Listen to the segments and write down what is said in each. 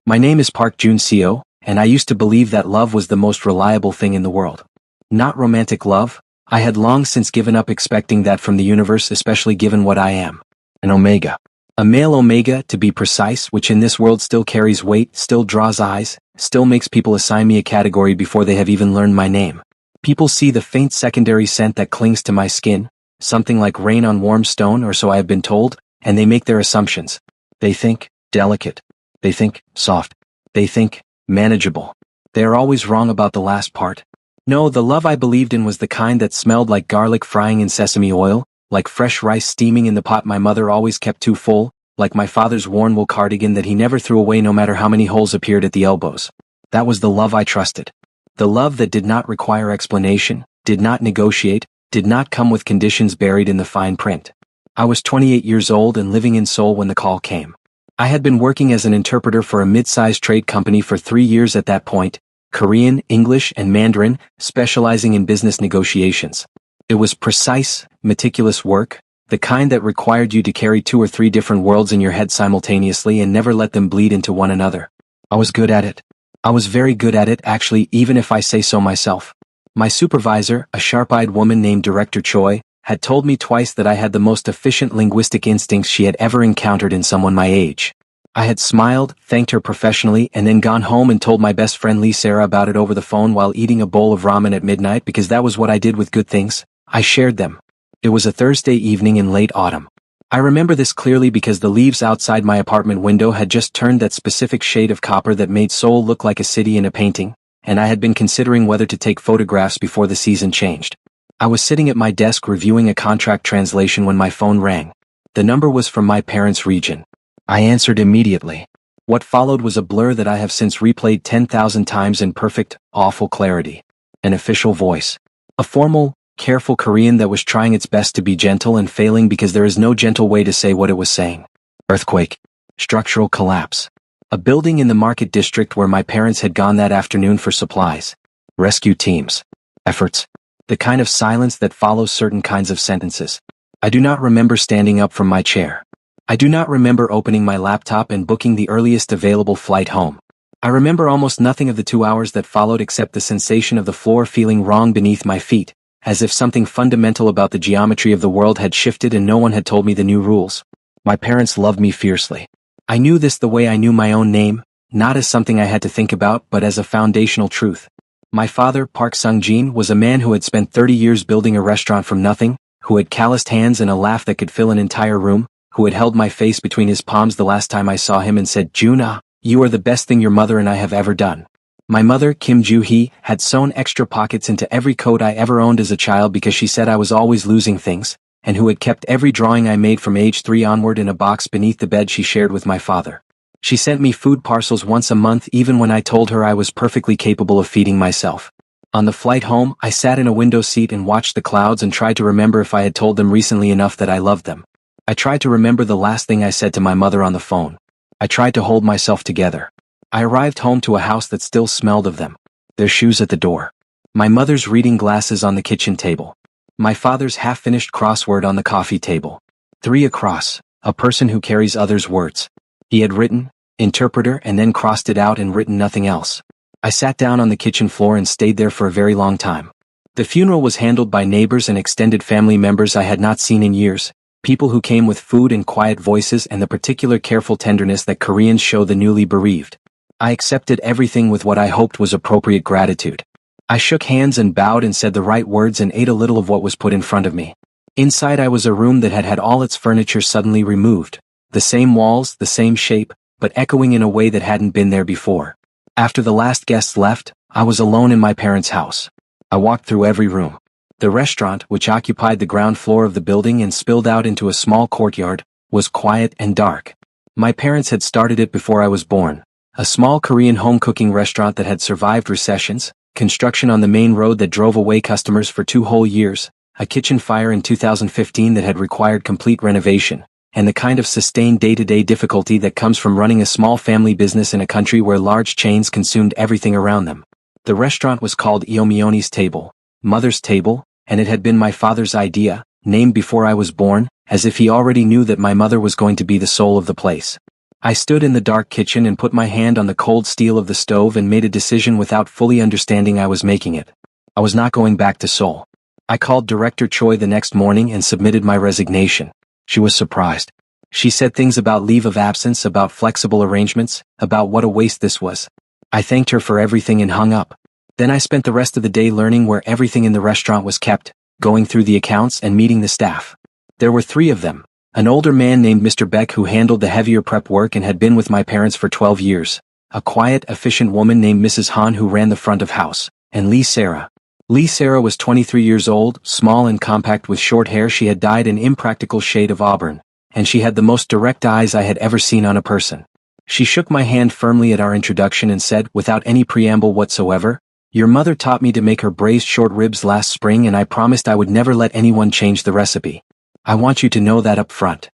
My name is Park Jun-seo, and I used to believe that love was the most reliable thing in the world. Not romantic love. I had long since given up expecting that from the universe, especially given what I am. An omega. A male omega, to be precise, which in this world still carries weight, still draws eyes, still makes people assign me a category before they have even learned my name. People see the faint secondary scent that clings to my skin, something like rain on warm stone, or so I have been told, and they make their assumptions. They think delicate. They think soft. They think manageable. They are always wrong about the last part. No, the love I believed in was the kind that smelled like garlic frying in sesame oil, like fresh rice steaming in the pot my mother always kept too full, like my father's worn wool cardigan that he never threw away no matter how many holes appeared at the elbows. That was the love I trusted. The love that did not require explanation, did not negotiate, did not come with conditions buried in the fine print. I was 28 years old and living in Seoul when the call came. I had been working as an interpreter for a mid-sized trade company for 3 years at that point, Korean, English, and Mandarin, specializing in business negotiations. It was precise, meticulous work, the kind that required you to carry 2 or 3 different worlds in your head simultaneously and never let them bleed into one another. I was good at it. I was very good at it, actually, even if I say so myself. My supervisor, a sharp-eyed woman named Director Choi, had told me twice that I had the most efficient linguistic instincts she had ever encountered in someone my age. I had smiled, thanked her professionally, and then gone home and told my best friend Lee Sarah about it over the phone while eating a bowl of ramen at midnight because that was what I did with good things. I shared them. It was a Thursday evening in late autumn. I remember this clearly because the leaves outside my apartment window had just turned that specific shade of copper that made Seoul look like a city in a painting, and I had been considering whether to take photographs before the season changed. I was sitting at my desk reviewing a contract translation when my phone rang. The number was from my parents' region. I answered immediately. What followed was a blur that I have since replayed 10,000 times in perfect, awful clarity. An official voice. A formal, careful Korean that was trying its best to be gentle and failing because there is no gentle way to say what it was saying. Earthquake. Structural collapse. A building in the market district where my parents had gone that afternoon for supplies. Rescue teams. Efforts. The kind of silence that follows certain kinds of sentences. I do not remember standing up from my chair. I do not remember opening my laptop and booking the earliest available flight home. I remember almost nothing of the 2 hours that followed except the sensation of the floor feeling wrong beneath my feet, as if something fundamental about the geometry of the world had shifted and no one had told me the new rules. My parents loved me fiercely. I knew this the way I knew my own name, not as something I had to think about but as a foundational truth. My father, Park Sung-jin, was a man who had spent 30 years building a restaurant from nothing, who had calloused hands and a laugh that could fill an entire room, who had held my face between his palms the last time I saw him and said, "Juna, you are the best thing your mother and I have ever done." My mother, Kim Joo-hee, had sewn extra pockets into every coat I ever owned as a child because she said I was always losing things, and who had kept every drawing I made from age 3 onward in a box beneath the bed she shared with my father. She sent me food parcels once a month even when I told her I was perfectly capable of feeding myself. On the flight home, I sat in a window seat and watched the clouds and tried to remember if I had told them recently enough that I loved them. I tried to remember the last thing I said to my mother on the phone. I tried to hold myself together. I arrived home to a house that still smelled of them. Their shoes at the door. My mother's reading glasses on the kitchen table. My father's half-finished crossword on the coffee table. 3 across, a person who carries others' words. He had written, interpreter, and then crossed it out and written nothing else. I sat down on the kitchen floor and stayed there for a very long time. The funeral was handled by neighbors and extended family members I had not seen in years, people who came with food and quiet voices and the particular careful tenderness that Koreans show the newly bereaved. I accepted everything with what I hoped was appropriate gratitude. I shook hands and bowed and said the right words and ate a little of what was put in front of me. Inside I was a room that had had all its furniture suddenly removed. The same walls, the same shape, but echoing in a way that hadn't been there before. After the last guests left, I was alone in my parents' house. I walked through every room. The restaurant, which occupied the ground floor of the building and spilled out into a small courtyard, was quiet and dark. My parents had started it before I was born. A small Korean home-cooking restaurant that had survived recessions, construction on the main road that drove away customers for 2 whole years, a kitchen fire in 2015 that had required complete renovation, and the kind of sustained day-to-day difficulty that comes from running a small family business in a country where large chains consumed everything around them. The restaurant was called Iomioni's Table, Mother's Table, and it had been my father's idea, named before I was born, as if he already knew that my mother was going to be the soul of the place. I stood in the dark kitchen and put my hand on the cold steel of the stove and made a decision without fully understanding I was making it. I was not going back to Seoul. I called Director Choi the next morning and submitted my resignation. She was surprised. She said things about leave of absence, about flexible arrangements, about what a waste this was. I thanked her for everything and hung up. Then I spent the rest of the day learning where everything in the restaurant was kept, going through the accounts and meeting the staff. There were 3 of them. An older man named Mr. Beck who handled the heavier prep work and had been with my parents for 12 years. A quiet, efficient woman named Mrs. Han who ran the front of house. And Lee Sarah. Lee Sarah was 23 years old, small and compact with short hair. She had dyed an impractical shade of auburn. And she had the most direct eyes I had ever seen on a person. She shook my hand firmly at our introduction and said, without any preamble whatsoever, "Your mother taught me to make her braised short ribs last spring and I promised I would never let anyone change the recipe. I want you to know that up front."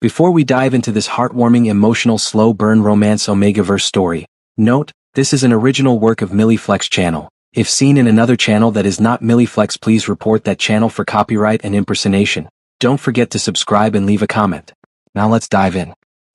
Before we dive into this heartwarming, emotional, slow burn romance Omegaverse story, note, this is an original work of Milliflex channel. If seen in another channel that is not Milliflex, please report that channel for copyright and impersonation. Don't forget to subscribe and leave a comment. Now let's dive in.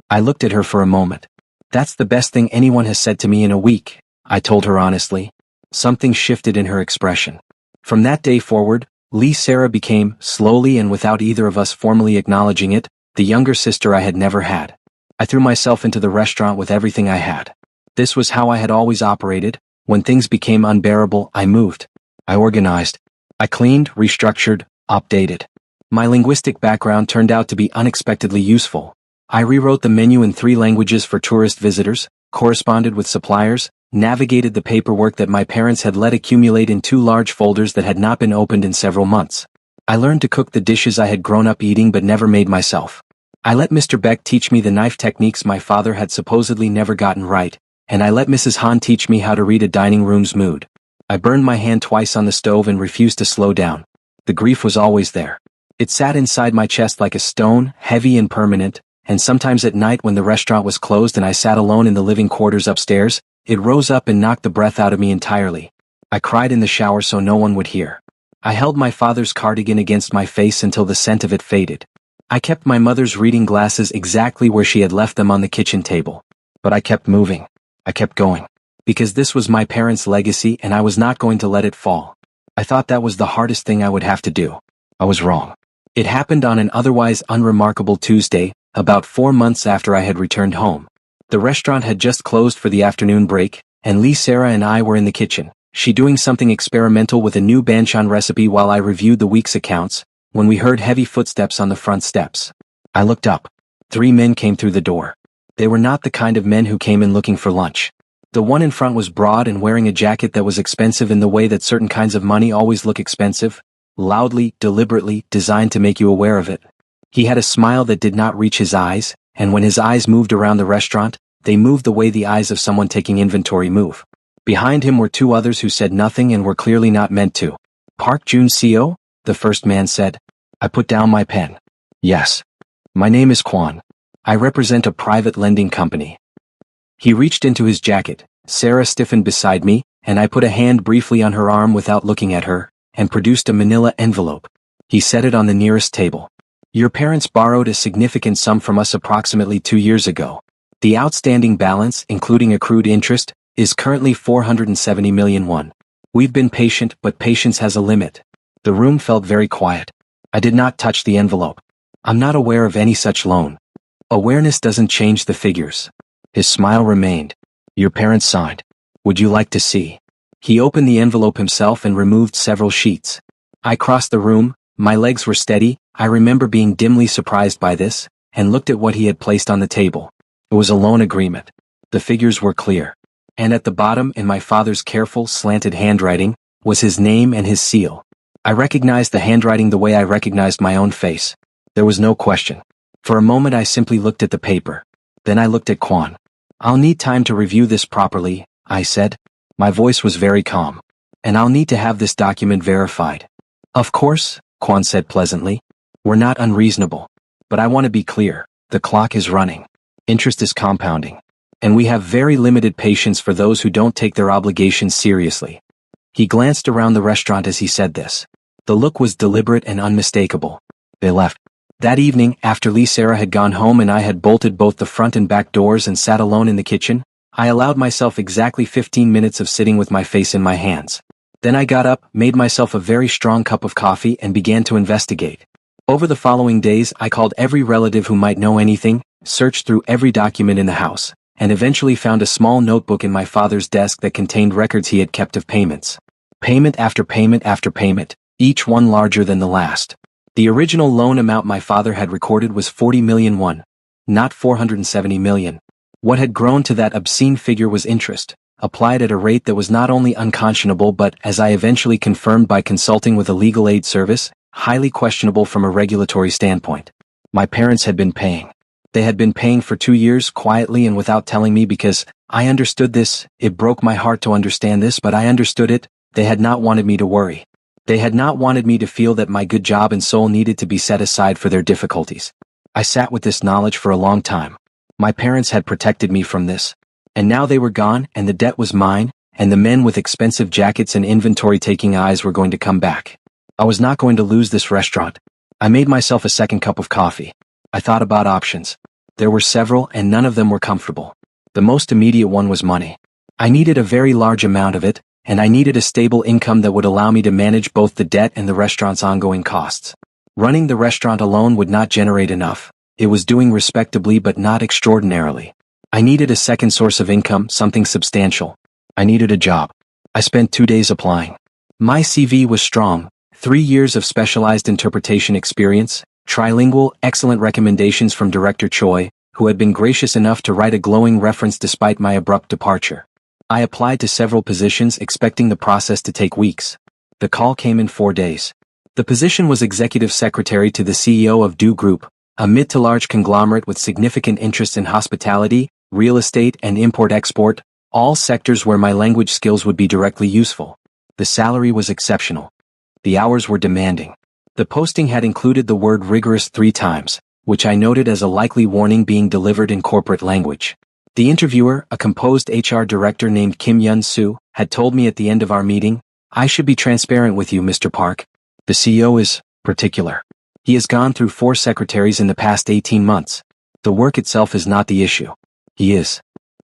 I looked at her for a moment. "That's the best thing anyone has said to me in a week," I told her honestly. Something shifted in her expression. From that day forward, Lee Sarah became, slowly and without either of us formally acknowledging it, the younger sister I had never had. I threw myself into the restaurant with everything I had. This was how I had always operated. When things became unbearable, I moved. I organized. I cleaned, restructured, updated. My linguistic background turned out to be unexpectedly useful. I rewrote the menu in 3 languages for tourist visitors, corresponded with suppliers, navigated the paperwork that my parents had let accumulate in 2 large folders that had not been opened in several months. I learned to cook the dishes I had grown up eating but never made myself. I let Mr. Beck teach me the knife techniques my father had supposedly never gotten right, and I let Mrs. Han teach me how to read a dining room's mood. I burned my hand twice on the stove and refused to slow down. The grief was always there. It sat inside my chest like a stone, heavy and permanent, and sometimes at night when the restaurant was closed and I sat alone in the living quarters upstairs, it rose up and knocked the breath out of me entirely. I cried in the shower so no one would hear. I held my father's cardigan against my face until the scent of it faded. I kept my mother's reading glasses exactly where she had left them on the kitchen table. But I kept moving. I kept going. Because this was my parents' legacy and I was not going to let it fall. I thought that was the hardest thing I would have to do. I was wrong. It happened on an otherwise unremarkable Tuesday, about 4 months after I had returned home. The restaurant had just closed for the afternoon break, and Lee Sarah and I were in the kitchen, she doing something experimental with a new banchan recipe while I reviewed the week's accounts, when we heard heavy footsteps on the front steps. I looked up. 3 men came through the door. They were not the kind of men who came in looking for lunch. The one in front was broad and wearing a jacket that was expensive in the way that certain kinds of money always look expensive, loudly, deliberately, designed to make you aware of it. He had a smile that did not reach his eyes, and when his eyes moved around the restaurant, they moved the way the eyes of someone taking inventory move. Behind him were 2 others who said nothing and were clearly not meant to. "Park Jun-seo?" the first man said. I put down my pen. "Yes. My name is Kwon. I represent a private lending company." He reached into his jacket. Sarah stiffened beside me, and I put a hand briefly on her arm without looking at her, and produced a manila envelope. He set it on the nearest table. "Your parents borrowed a significant sum from us approximately 2 years ago. The outstanding balance, including accrued interest, is currently 470 million won. We've been patient, but patience has a limit." The room felt very quiet. I did not touch the envelope. "I'm not aware of any such loan." "Awareness doesn't change the figures." His smile remained. "Your parents signed. Would you like to see?" He opened the envelope himself and removed several sheets. I crossed the room, my legs were steady, I remember being dimly surprised by this, and looked at what he had placed on the table. It was a loan agreement. The figures were clear. And at the bottom, in my father's careful, slanted handwriting, was his name and his seal. I recognized the handwriting the way I recognized my own face. There was no question. For a moment I simply looked at the paper. Then I looked at Kwon. "I'll need time to review this properly," I said. My voice was very calm. "And I'll need to have this document verified." "Of course," Kwon said pleasantly. "We're not unreasonable. But I want to be clear. The clock is running. Interest is compounding. And we have very limited patience for those who don't take their obligations seriously." He glanced around the restaurant as he said this. The look was deliberate and unmistakable. They left. That evening, after Lee Sarah had gone home and I had bolted both the front and back doors and sat alone in the kitchen, I allowed myself exactly 15 minutes of sitting with my face in my hands. Then I got up, made myself a very strong cup of coffee and began to investigate. Over the following days I called every relative who might know anything, searched through every document in the house, and eventually found a small notebook in my father's desk that contained records he had kept of payments. Payment after payment after payment, each one larger than the last. The original loan amount my father had recorded was 40 million won, not 470 million. What had grown to that obscene figure was interest, applied at a rate that was not only unconscionable but, as I eventually confirmed by consulting with a legal aid service, highly questionable from a regulatory standpoint. My parents had been paying. They had been paying for 2 years quietly and without telling me because I understood this. It broke my heart to understand this, but I understood it. They had not wanted me to worry. They had not wanted me to feel that my good job and soul needed to be set aside for their difficulties. I sat with this knowledge for a long time. My parents had protected me from this. And now they were gone, and the debt was mine, and the men with expensive jackets and inventory-taking eyes were going to come back. I was not going to lose this restaurant. I made myself a second cup of coffee. I thought about options. There were several, and none of them were comfortable. The most immediate one was money. I needed a very large amount of it, and I needed a stable income that would allow me to manage both the debt and the restaurant's ongoing costs. Running the restaurant alone would not generate enough. It was doing respectably but not extraordinarily. I needed a second source of income, something substantial. I needed a job. I spent 2 days applying. My CV was strong, 3 years of specialized interpretation experience, trilingual, excellent recommendations from Director Choi, who had been gracious enough to write a glowing reference despite my abrupt departure. I applied to several positions expecting the process to take weeks. The call came in 4 days. The position was executive secretary to the CEO of Do Group, a mid to large conglomerate with significant interests in hospitality, real estate and import-export, all sectors where my language skills would be directly useful. The salary was exceptional. The hours were demanding. The posting had included the word rigorous 3 times, which I noted as a likely warning being delivered in corporate language. The interviewer, a composed HR director named Kim Yun-soo, had told me at the end of our meeting, "I should be transparent with you, Mr. Park. The CEO is particular. He has gone through 4 secretaries in the past 18 months. The work itself is not the issue. He is."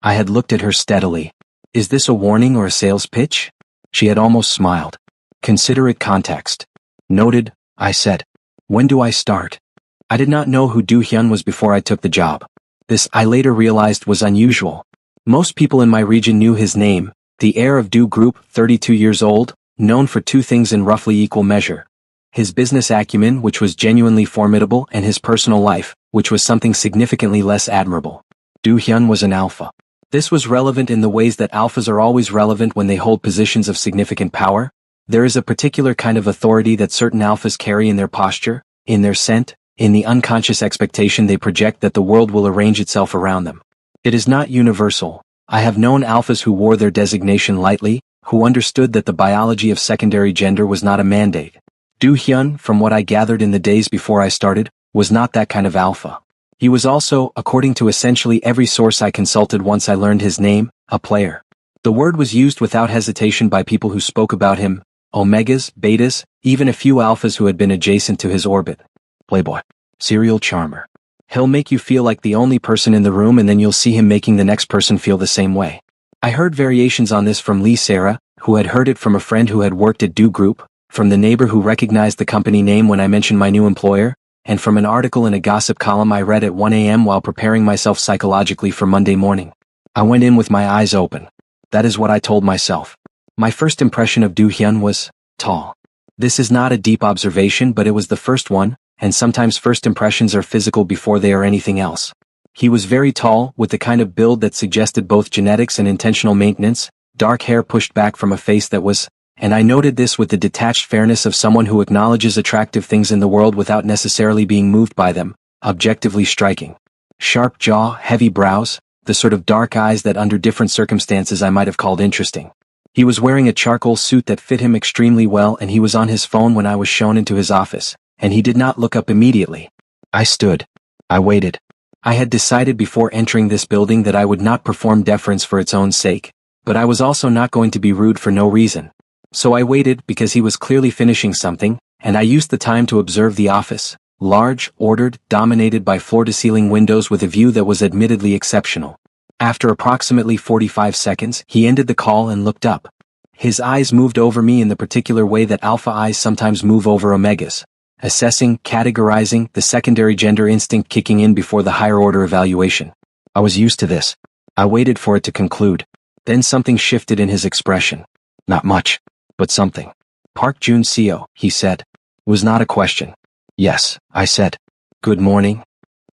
I had looked at her steadily. "Is this a warning or a sales pitch?" She had almost smiled. "Consider it context." "Noted," I said. "When do I start?" I did not know who Do Hyun was before I took the job. This, I later realized, was unusual. Most people in my region knew his name, the heir of Do Group, 32 years old, known for 2 things in roughly equal measure. His business acumen, which was genuinely formidable, and his personal life, which was something significantly less admirable. Do Hyun was an alpha. This was relevant in the ways that alphas are always relevant when they hold positions of significant power. There is a particular kind of authority that certain alphas carry in their posture, in their scent, in the unconscious expectation they project that the world will arrange itself around them. It is not universal. I have known alphas who wore their designation lightly, who understood that the biology of secondary gender was not a mandate. Do Hyun, from what I gathered in the days before I started, was not that kind of alpha. He was also, according to essentially every source I consulted once I learned his name, a player. The word was used without hesitation by people who spoke about him, omegas, betas, even a few alphas who had been adjacent to his orbit. Playboy. Serial charmer. He'll make you feel like the only person in the room and then you'll see him making the next person feel the same way. I heard variations on this from Lee Sarah, who had heard it from a friend who had worked at Do Group, from the neighbor who recognized the company name when I mentioned my new employer, and from an article in a gossip column I read at 1 a.m. while preparing myself psychologically for Monday morning. I went in with my eyes open. That is what I told myself. My first impression of Do Hyun was tall. This is not a deep observation, but it was the first one, and sometimes first impressions are physical before they are anything else. He was very tall, with the kind of build that suggested both genetics and intentional maintenance, dark hair pushed back from a face that was, and I noted this with the detached fairness of someone who acknowledges attractive things in the world without necessarily being moved by them, objectively striking. Sharp jaw, heavy brows, the sort of dark eyes that under different circumstances I might have called interesting. He was wearing a charcoal suit that fit him extremely well, and he was on his phone when I was shown into his office, and he did not look up immediately. I stood. I waited. I had decided before entering this building that I would not perform deference for its own sake, but I was also not going to be rude for no reason. So I waited because he was clearly finishing something, and I used the time to observe the office, Large, ordered, dominated by floor-to-ceiling windows with a view that was admittedly exceptional. After approximately 45 seconds, he ended the call and looked up. His eyes moved over me in the particular way that alpha eyes sometimes move over omegas. Assessing, categorizing, the secondary gender instinct kicking in before the higher order evaluation. I was used to this. I waited for it to conclude. Then something shifted in his expression. Not much, but something. Park Jun-seo, he said. It was not a question. Yes, I said. Good morning.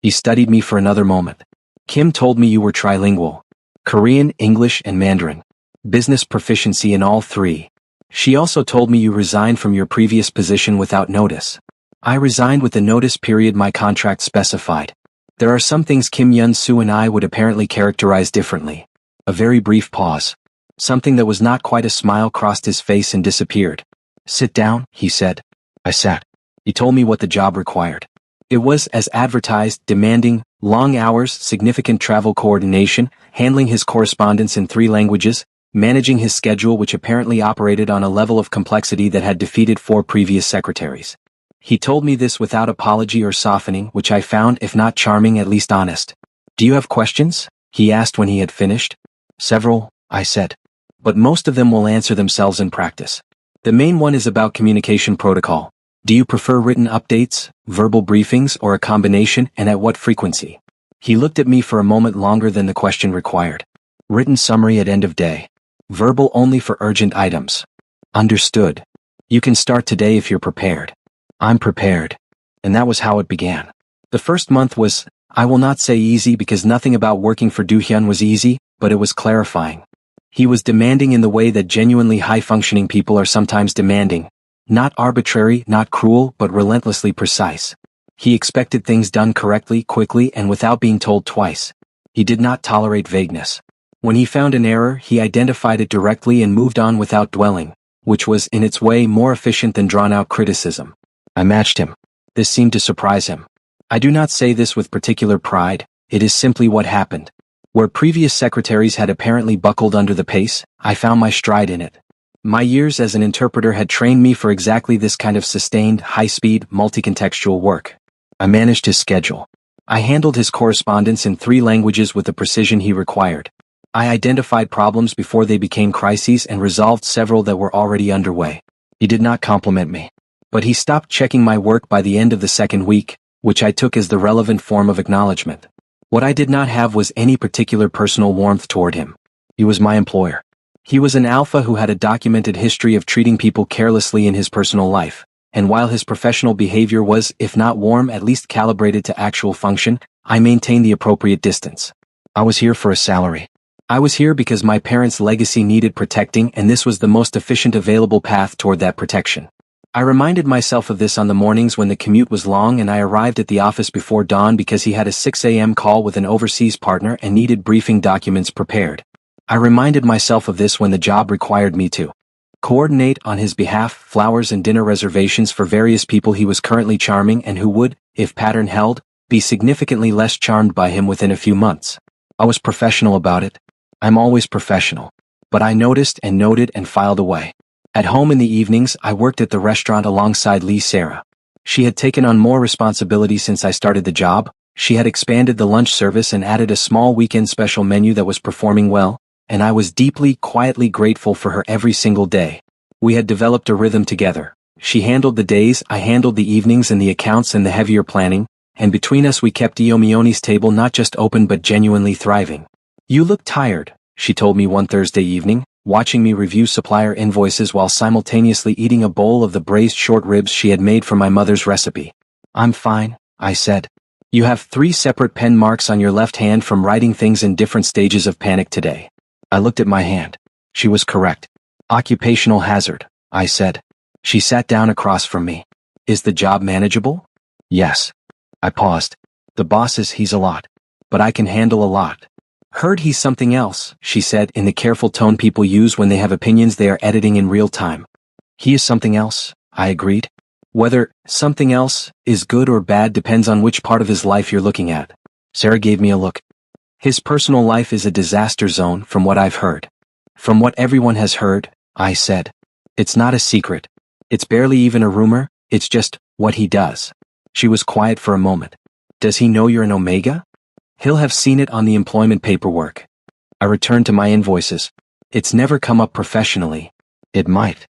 He studied me for another moment. Kim told me you were trilingual. Korean, English, and Mandarin. Business proficiency in all three. She also told me you resigned from your previous position without notice. I resigned with the notice period my contract specified. There are some things Kim Yun-soo and I would apparently characterize differently. A very brief pause. Something that was not quite a smile crossed his face and disappeared. Sit down, he said. I sat. He told me what the job required. It was, as advertised, demanding, long hours, significant travel coordination, handling his correspondence in 3 languages, managing his schedule which apparently operated on a level of complexity that had defeated 4 previous secretaries. He told me this without apology or softening, which I found, if not charming, at least honest. Do you have questions? He asked when he had finished. Several, I said. But most of them will answer themselves in practice. The main one is about communication protocol. Do you prefer written updates, verbal briefings, or a combination, and at what frequency? He looked at me for a moment longer than the question required. Written summary at end of day. Verbal only for urgent items. Understood. You can start today if you're prepared. I'm prepared. And that was how it began. The first month was, I will not say easy because nothing about working for Do-hyun was easy, but it was clarifying. He was demanding in the way that genuinely high-functioning people are sometimes demanding. Not arbitrary, not cruel, but relentlessly precise. He expected things done correctly, quickly, and without being told twice. He did not tolerate vagueness. When he found an error, he identified it directly and moved on without dwelling, which was, in its way, more efficient than drawn-out criticism. I matched him. This seemed to surprise him. I do not say this with particular pride, it is simply what happened. Where previous secretaries had apparently buckled under the pace, I found my stride in it. My years as an interpreter had trained me for exactly this kind of sustained, high-speed, multi-contextual work. I managed his schedule. I handled his correspondence in 3 languages with the precision he required. I identified problems before they became crises and resolved several that were already underway. He did not compliment me. But he stopped checking my work by the end of the 2nd week, which I took as the relevant form of acknowledgement. What I did not have was any particular personal warmth toward him. He was my employer. He was an alpha who had a documented history of treating people carelessly in his personal life, and while his professional behavior was, if not warm, at least calibrated to actual function, I maintained the appropriate distance. I was here for a salary. I was here because my parents' legacy needed protecting, and this was the most efficient available path toward that protection. I reminded myself of this on the mornings when the commute was long and I arrived at the office before dawn because he had a 6 a.m. call with an overseas partner and needed briefing documents prepared. I reminded myself of this when the job required me to coordinate on his behalf flowers and dinner reservations for various people he was currently charming and who would, if pattern held, be significantly less charmed by him within a few months. I was professional about it. I'm always professional. But I noticed and noted and filed away. At home in the evenings, I worked at the restaurant alongside Lee Sarah. She had taken on more responsibility since I started the job. She had expanded the lunch service and added a small weekend special menu that was performing well, and I was deeply, quietly grateful for her every single day. We had developed a rhythm together. She handled the days, I handled the evenings and the accounts and the heavier planning, and between us we kept Iomioni's table not just open but genuinely thriving. You look tired, she told me one Thursday evening, watching me review supplier invoices while simultaneously eating a bowl of the braised short ribs she had made from my mother's recipe. I'm fine, I said. You have 3 separate pen marks on your left hand from writing things in different stages of panic today. I looked at my hand. She was correct. Occupational hazard, I said. She sat down across from me. Is the job manageable? Yes. I paused. The boss he's a lot. But I can handle a lot. Heard he's something else, she said in the careful tone people use when they have opinions they are editing in real time. He is something else, I agreed. Whether something else is good or bad depends on which part of his life you're looking at. Sarah gave me a look. His personal life is a disaster zone from what I've heard. From what everyone has heard, I said. It's not a secret. It's barely even a rumor, it's just what he does. She was quiet for a moment. Does he know you're an Omega? He'll have seen it on the employment paperwork. I returned to my invoices. It's never come up professionally. It might.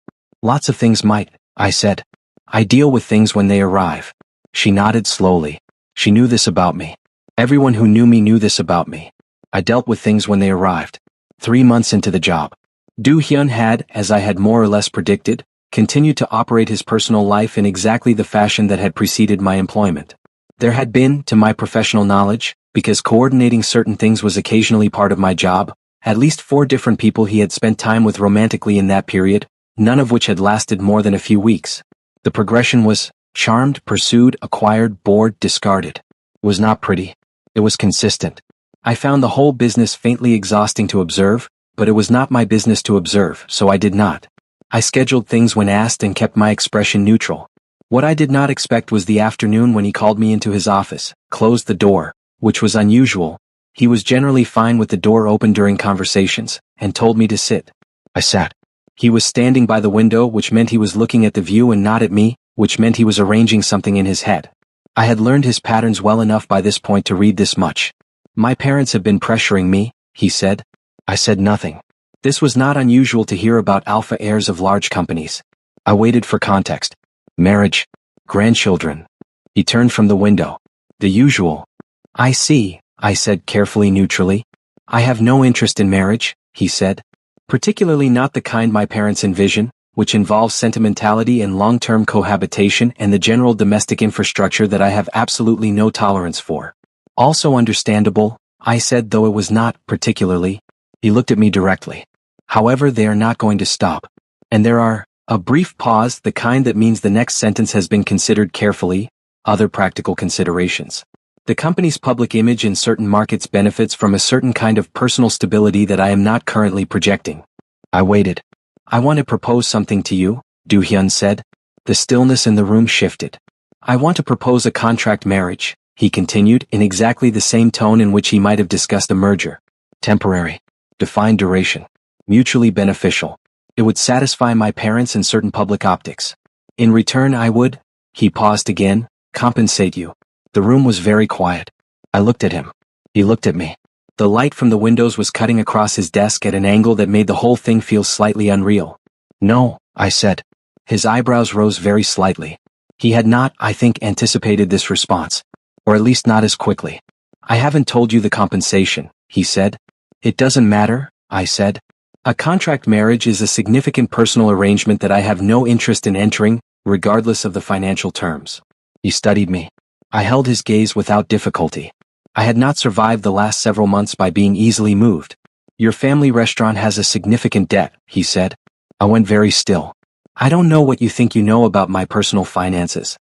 Lots of things might, I said. I deal with things when they arrive. She nodded slowly. She knew this about me. Everyone who knew me knew this about me. I dealt with things when they arrived. 3 months into the job, Do Hyun had, as I had more or less predicted, continued to operate his personal life in exactly the fashion that had preceded my employment. There had been, to my professional knowledge, because coordinating certain things was occasionally part of my job, at least 4 different people he had spent time with romantically in that period, none of which had lasted more than a few weeks. The progression was charmed, pursued, acquired, bored, discarded. It was not pretty. It was consistent. I found the whole business faintly exhausting to observe, but it was not my business to observe, so I did not. I scheduled things when asked and kept my expression neutral. What I did not expect was the afternoon when he called me into his office, closed the door, which was unusual. He was generally fine with the door open during conversations, and told me to sit. I sat. He was standing by the window, which meant he was looking at the view and not at me, which meant he was arranging something in his head. I had learned his patterns well enough by this point to read this much. My parents have been pressuring me, he said. I said nothing. This was not unusual to hear about alpha heirs of large companies. I waited for context. Marriage. Grandchildren. He turned from the window. The usual. I see, I said carefully neutrally. I have no interest in marriage, he said. Particularly not the kind my parents envision, which involves sentimentality and long-term cohabitation and the general domestic infrastructure that I have absolutely no tolerance for. Also understandable, I said, though it was not, particularly. He looked at me directly. However, they are not going to stop. And there are, a brief pause, the kind that means the next sentence has been considered carefully, other practical considerations. The company's public image in certain markets benefits from a certain kind of personal stability that I am not currently projecting. I waited. I want to propose something to you, Do Hyun said. The stillness in the room shifted. I want to propose a contract marriage, he continued in exactly the same tone in which he might have discussed a merger. Temporary. Defined duration. Mutually beneficial. It would satisfy my parents and certain public optics. In return I would, he paused again, compensate you. The room was very quiet. I looked at him. He looked at me. The light from the windows was cutting across his desk at an angle that made the whole thing feel slightly unreal. No, I said. His eyebrows rose very slightly. He had not, I think, anticipated this response. Or at least not as quickly. I haven't told you the compensation, he said. It doesn't matter, I said. A contract marriage is a significant personal arrangement that I have no interest in entering, regardless of the financial terms. He studied me. I held his gaze without difficulty. I had not survived the last several months by being easily moved. Your family restaurant has a significant debt, he said. I went very still. I don't know what you think you know about my personal finances.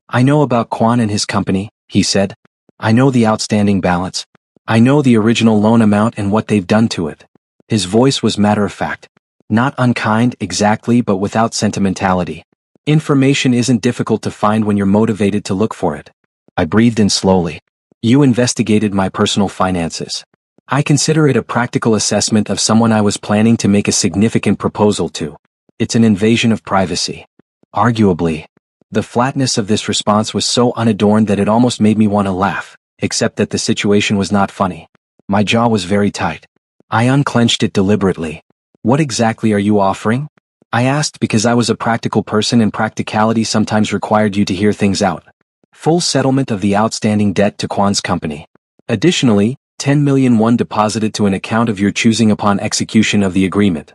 I know about Kwon and his company, he said. I know the outstanding balance. I know the original loan amount and what they've done to it. His voice was matter-of-fact. Not unkind exactly, but without sentimentality. Information isn't difficult to find when you're motivated to look for it. I breathed in slowly. You investigated my personal finances. I consider it a practical assessment of someone I was planning to make a significant proposal to. It's an invasion of privacy. Arguably. The flatness of this response was so unadorned that it almost made me want to laugh, except that the situation was not funny. My jaw was very tight. I unclenched it deliberately. What exactly are you offering? I asked because I was a practical person and practicality sometimes required you to hear things out. Full settlement of the outstanding debt to Kwon's company. Additionally, 10 million won deposited to an account of your choosing upon execution of the agreement.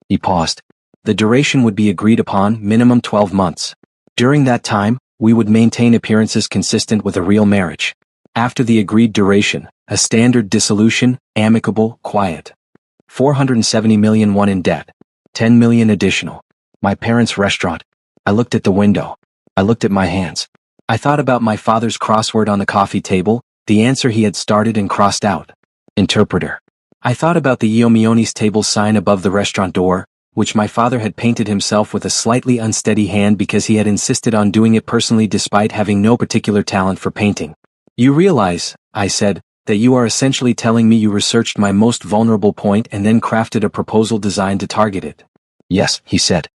He paused. The duration would be agreed upon, minimum 12 months. During that time, we would maintain appearances consistent with a real marriage. After the agreed duration, a standard dissolution, amicable, quiet. 470 million won in debt. 10 million additional. My parents' restaurant. I looked at the window. I looked at my hands. I thought about my father's crossword on the coffee table, the answer he had started and crossed out. Interpreter. I thought about the Yomioni's table sign above the restaurant door, which my father had painted himself with a slightly unsteady hand because he had insisted on doing it personally despite having no particular talent for painting. You realize, I said, that you are essentially telling me you researched my most vulnerable point and then crafted a proposal designed to target it. Yes, he said.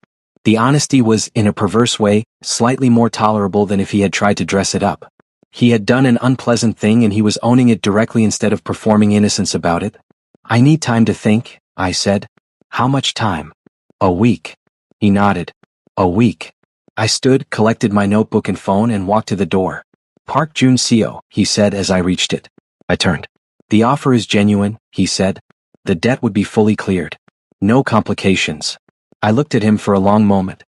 The honesty was, in a perverse way, slightly more tolerable than if he had tried to dress it up. He had done an unpleasant thing and he was owning it directly instead of performing innocence about it. "I need time to think," I said. "How much time?" "A week." He nodded. "A week." I stood, collected my notebook and phone and walked to the door. "Park Jun-seo," he said as I reached it. I turned. "The offer is genuine," he said. "The debt would be fully cleared. No complications." I looked at him for a long moment.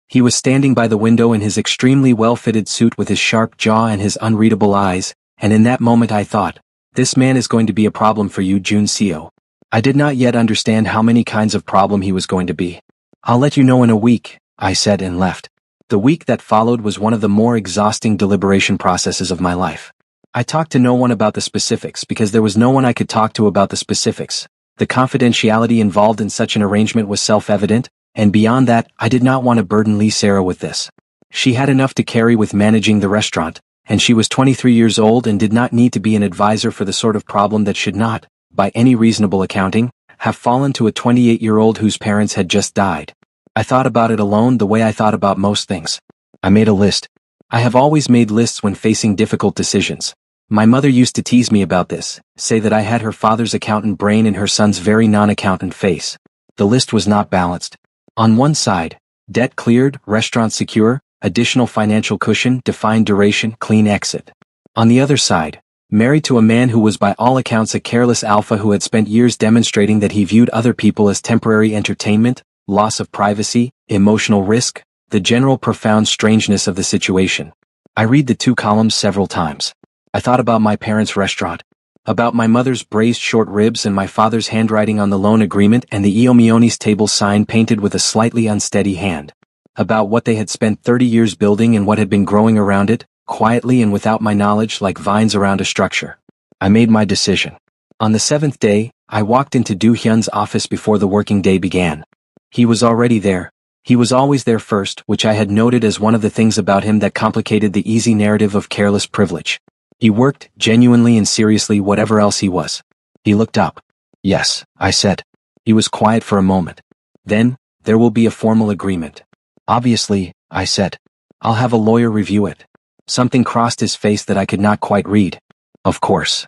He was standing by the window in his extremely well-fitted suit with his sharp jaw and his unreadable eyes, and in that moment I thought, this man is going to be a problem for you, Jun-seo. I did not yet understand how many kinds of problem he was going to be. "I'll let you know in a week," I said and left. The week that followed was one of the more exhausting deliberation processes of my life. I talked to no one about the specifics because there was no one I could talk to about the specifics. The confidentiality involved in such an arrangement was self-evident, and beyond that, I did not want to burden Lee Sarah with this. She had enough to carry with managing the restaurant, and she was 23 years old and did not need to be an advisor for the sort of problem that should not, by any reasonable accounting, have fallen to a 28-year-old whose parents had just died. I thought about it alone the way I thought about most things. I made a list. I have always made lists when facing difficult decisions. My mother used to tease me about this, say that I had her father's accountant brain and her son's very non-accountant face. The list was not balanced. On one side, debt cleared, restaurant secure, additional financial cushion, defined duration, clean exit. On the other side, married to a man who was by all accounts a careless alpha who had spent years demonstrating that he viewed other people as temporary entertainment, loss of privacy, emotional risk, the general profound strangeness of the situation. I read the two columns several times. I thought about my parents' restaurant, about my mother's braised short ribs and my father's handwriting on the loan agreement and the Iomionis table sign painted with a slightly unsteady hand, about what they had spent 30 years building and what had been growing around it, quietly and without my knowledge like vines around a structure. I made my decision. On the 7th day, I walked into Do Hyun's office before the working day began. He was already there. He was always there first, which I had noted as one of the things about him that complicated the easy narrative of careless privilege. He worked, genuinely and seriously whatever else he was. He looked up. "Yes," I said. He was quiet for a moment. "Then, there will be a formal agreement." "Obviously," I said. "I'll have a lawyer review it." Something crossed his face that I could not quite read. "Of course.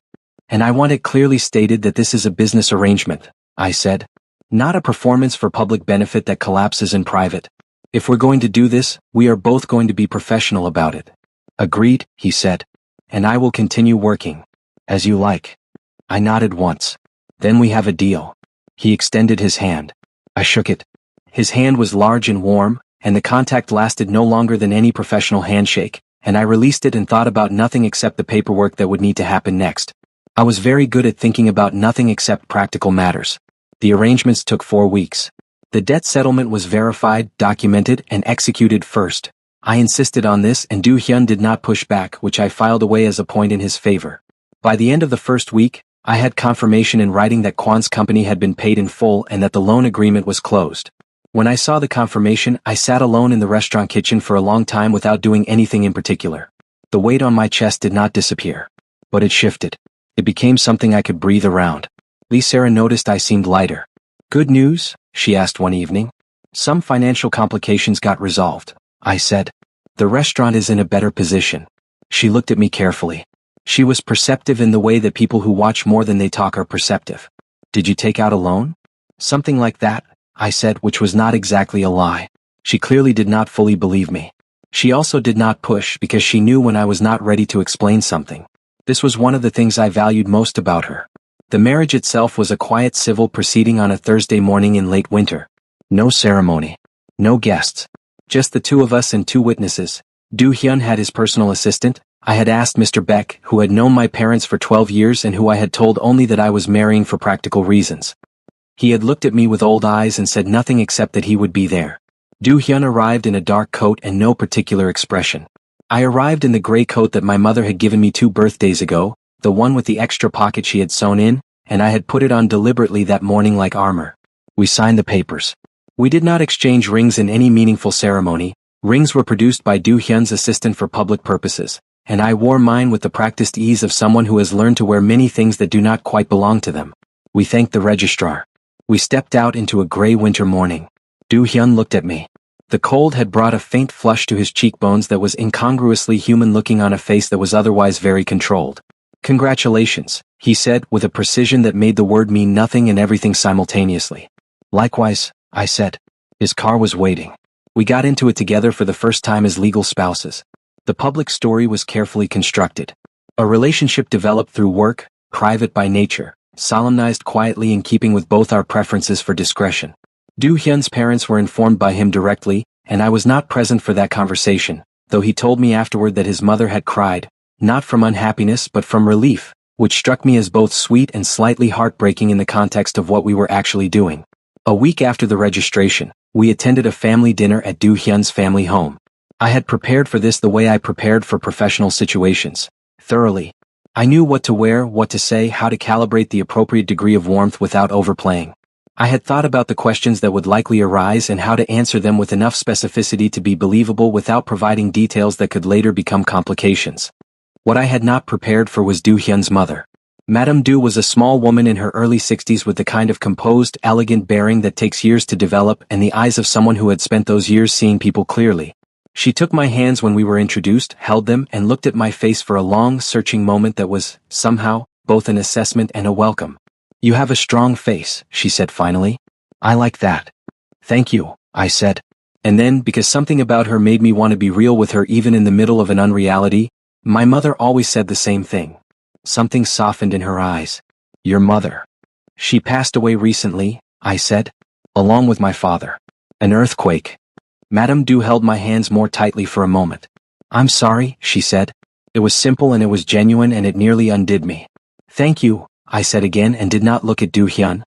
And I want it clearly stated that this is a business arrangement," I said. "Not a performance for public benefit that collapses in private. If we're going to do this, we are both going to be professional about it." "Agreed," he said. "And I will continue working. As you like." I nodded once. "Then we have a deal." He extended his hand. I shook it. His hand was large and warm, and the contact lasted no longer than any professional handshake, and I released it and thought about nothing except the paperwork that would need to happen next. I was very good at thinking about nothing except practical matters. The arrangements took 4 weeks. The debt settlement was verified, documented, and executed first. I insisted on this and Do Hyun did not push back, which I filed away as a point in his favor. By the end of the first week, I had confirmation in writing that Kwan's company had been paid in full and that the loan agreement was closed. When I saw the confirmation, I sat alone in the restaurant kitchen for a long time without doing anything in particular. The weight on my chest did not disappear. But it shifted. It became something I could breathe around. Lee Sarah noticed I seemed lighter. "Good news?" she asked one evening. "Some financial complications got resolved," I said. "The restaurant is in a better position." She looked at me carefully. She was perceptive in the way that people who watch more than they talk are perceptive. "Did you take out a loan?" "Something like that," I said, which was not exactly a lie. She clearly did not fully believe me. She also did not push because she knew when I was not ready to explain something. This was one of the things I valued most about her. The marriage itself was a quiet civil proceeding on a Thursday morning in late winter. No ceremony. No guests. Just the two of us and 2 witnesses. Do Hyun had his personal assistant. I had asked Mr. Beck, who had known my parents for 12 years and who I had told only that I was marrying for practical reasons. He had looked at me with old eyes and said nothing except that he would be there. Do Hyun arrived in a dark coat and no particular expression. I arrived in the gray coat that my mother had given me 2 birthdays ago, the one with the extra pocket she had sewn in, and I had put it on deliberately that morning like armor. We signed the papers. We did not exchange rings in any meaningful ceremony. Rings were produced by Do Hyun's assistant for public purposes, and I wore mine with the practiced ease of someone who has learned to wear many things that do not quite belong to them. We thanked the registrar. We stepped out into a gray winter morning. Do Hyun looked at me. The cold had brought a faint flush to his cheekbones that was incongruously human-looking on a face that was otherwise very controlled. "Congratulations," he said with a precision that made the word mean nothing and everything simultaneously. "Likewise," I said. His car was waiting. We got into it together for the first time as legal spouses. The public story was carefully constructed. A relationship developed through work, private by nature, solemnized quietly in keeping with both our preferences for discretion. Do Hyun's parents were informed by him directly, and I was not present for that conversation, though he told me afterward that his mother had cried, not from unhappiness but from relief, which struck me as both sweet and slightly heartbreaking in the context of what we were actually doing. A week after the registration, we attended a family dinner at Do Hyun's family home. I had prepared for this the way I prepared for professional situations, thoroughly. I knew what to wear, what to say, how to calibrate the appropriate degree of warmth without overplaying. I had thought about the questions that would likely arise and how to answer them with enough specificity to be believable without providing details that could later become complications. What I had not prepared for was Do Hyun's mother. Madame Du was a small woman in her early 60s with the kind of composed, elegant bearing that takes years to develop and the eyes of someone who had spent those years seeing people clearly. She took my hands when we were introduced, held them, and looked at my face for a long, searching moment that was, somehow, both an assessment and a welcome. "You have a strong face," she said finally. "I like that." "Thank you," I said. And then, because something about her made me want to be real with her even in the middle of an unreality, my mother always said the same thing. Something softened in her eyes. "Your mother. She passed away recently," I said. "Along with my father. An earthquake." Madame Du held my hands more tightly for a moment. "I'm sorry," she said. It was simple and it was genuine and it nearly undid me. "Thank you," I said again and did not look at Do Hyun.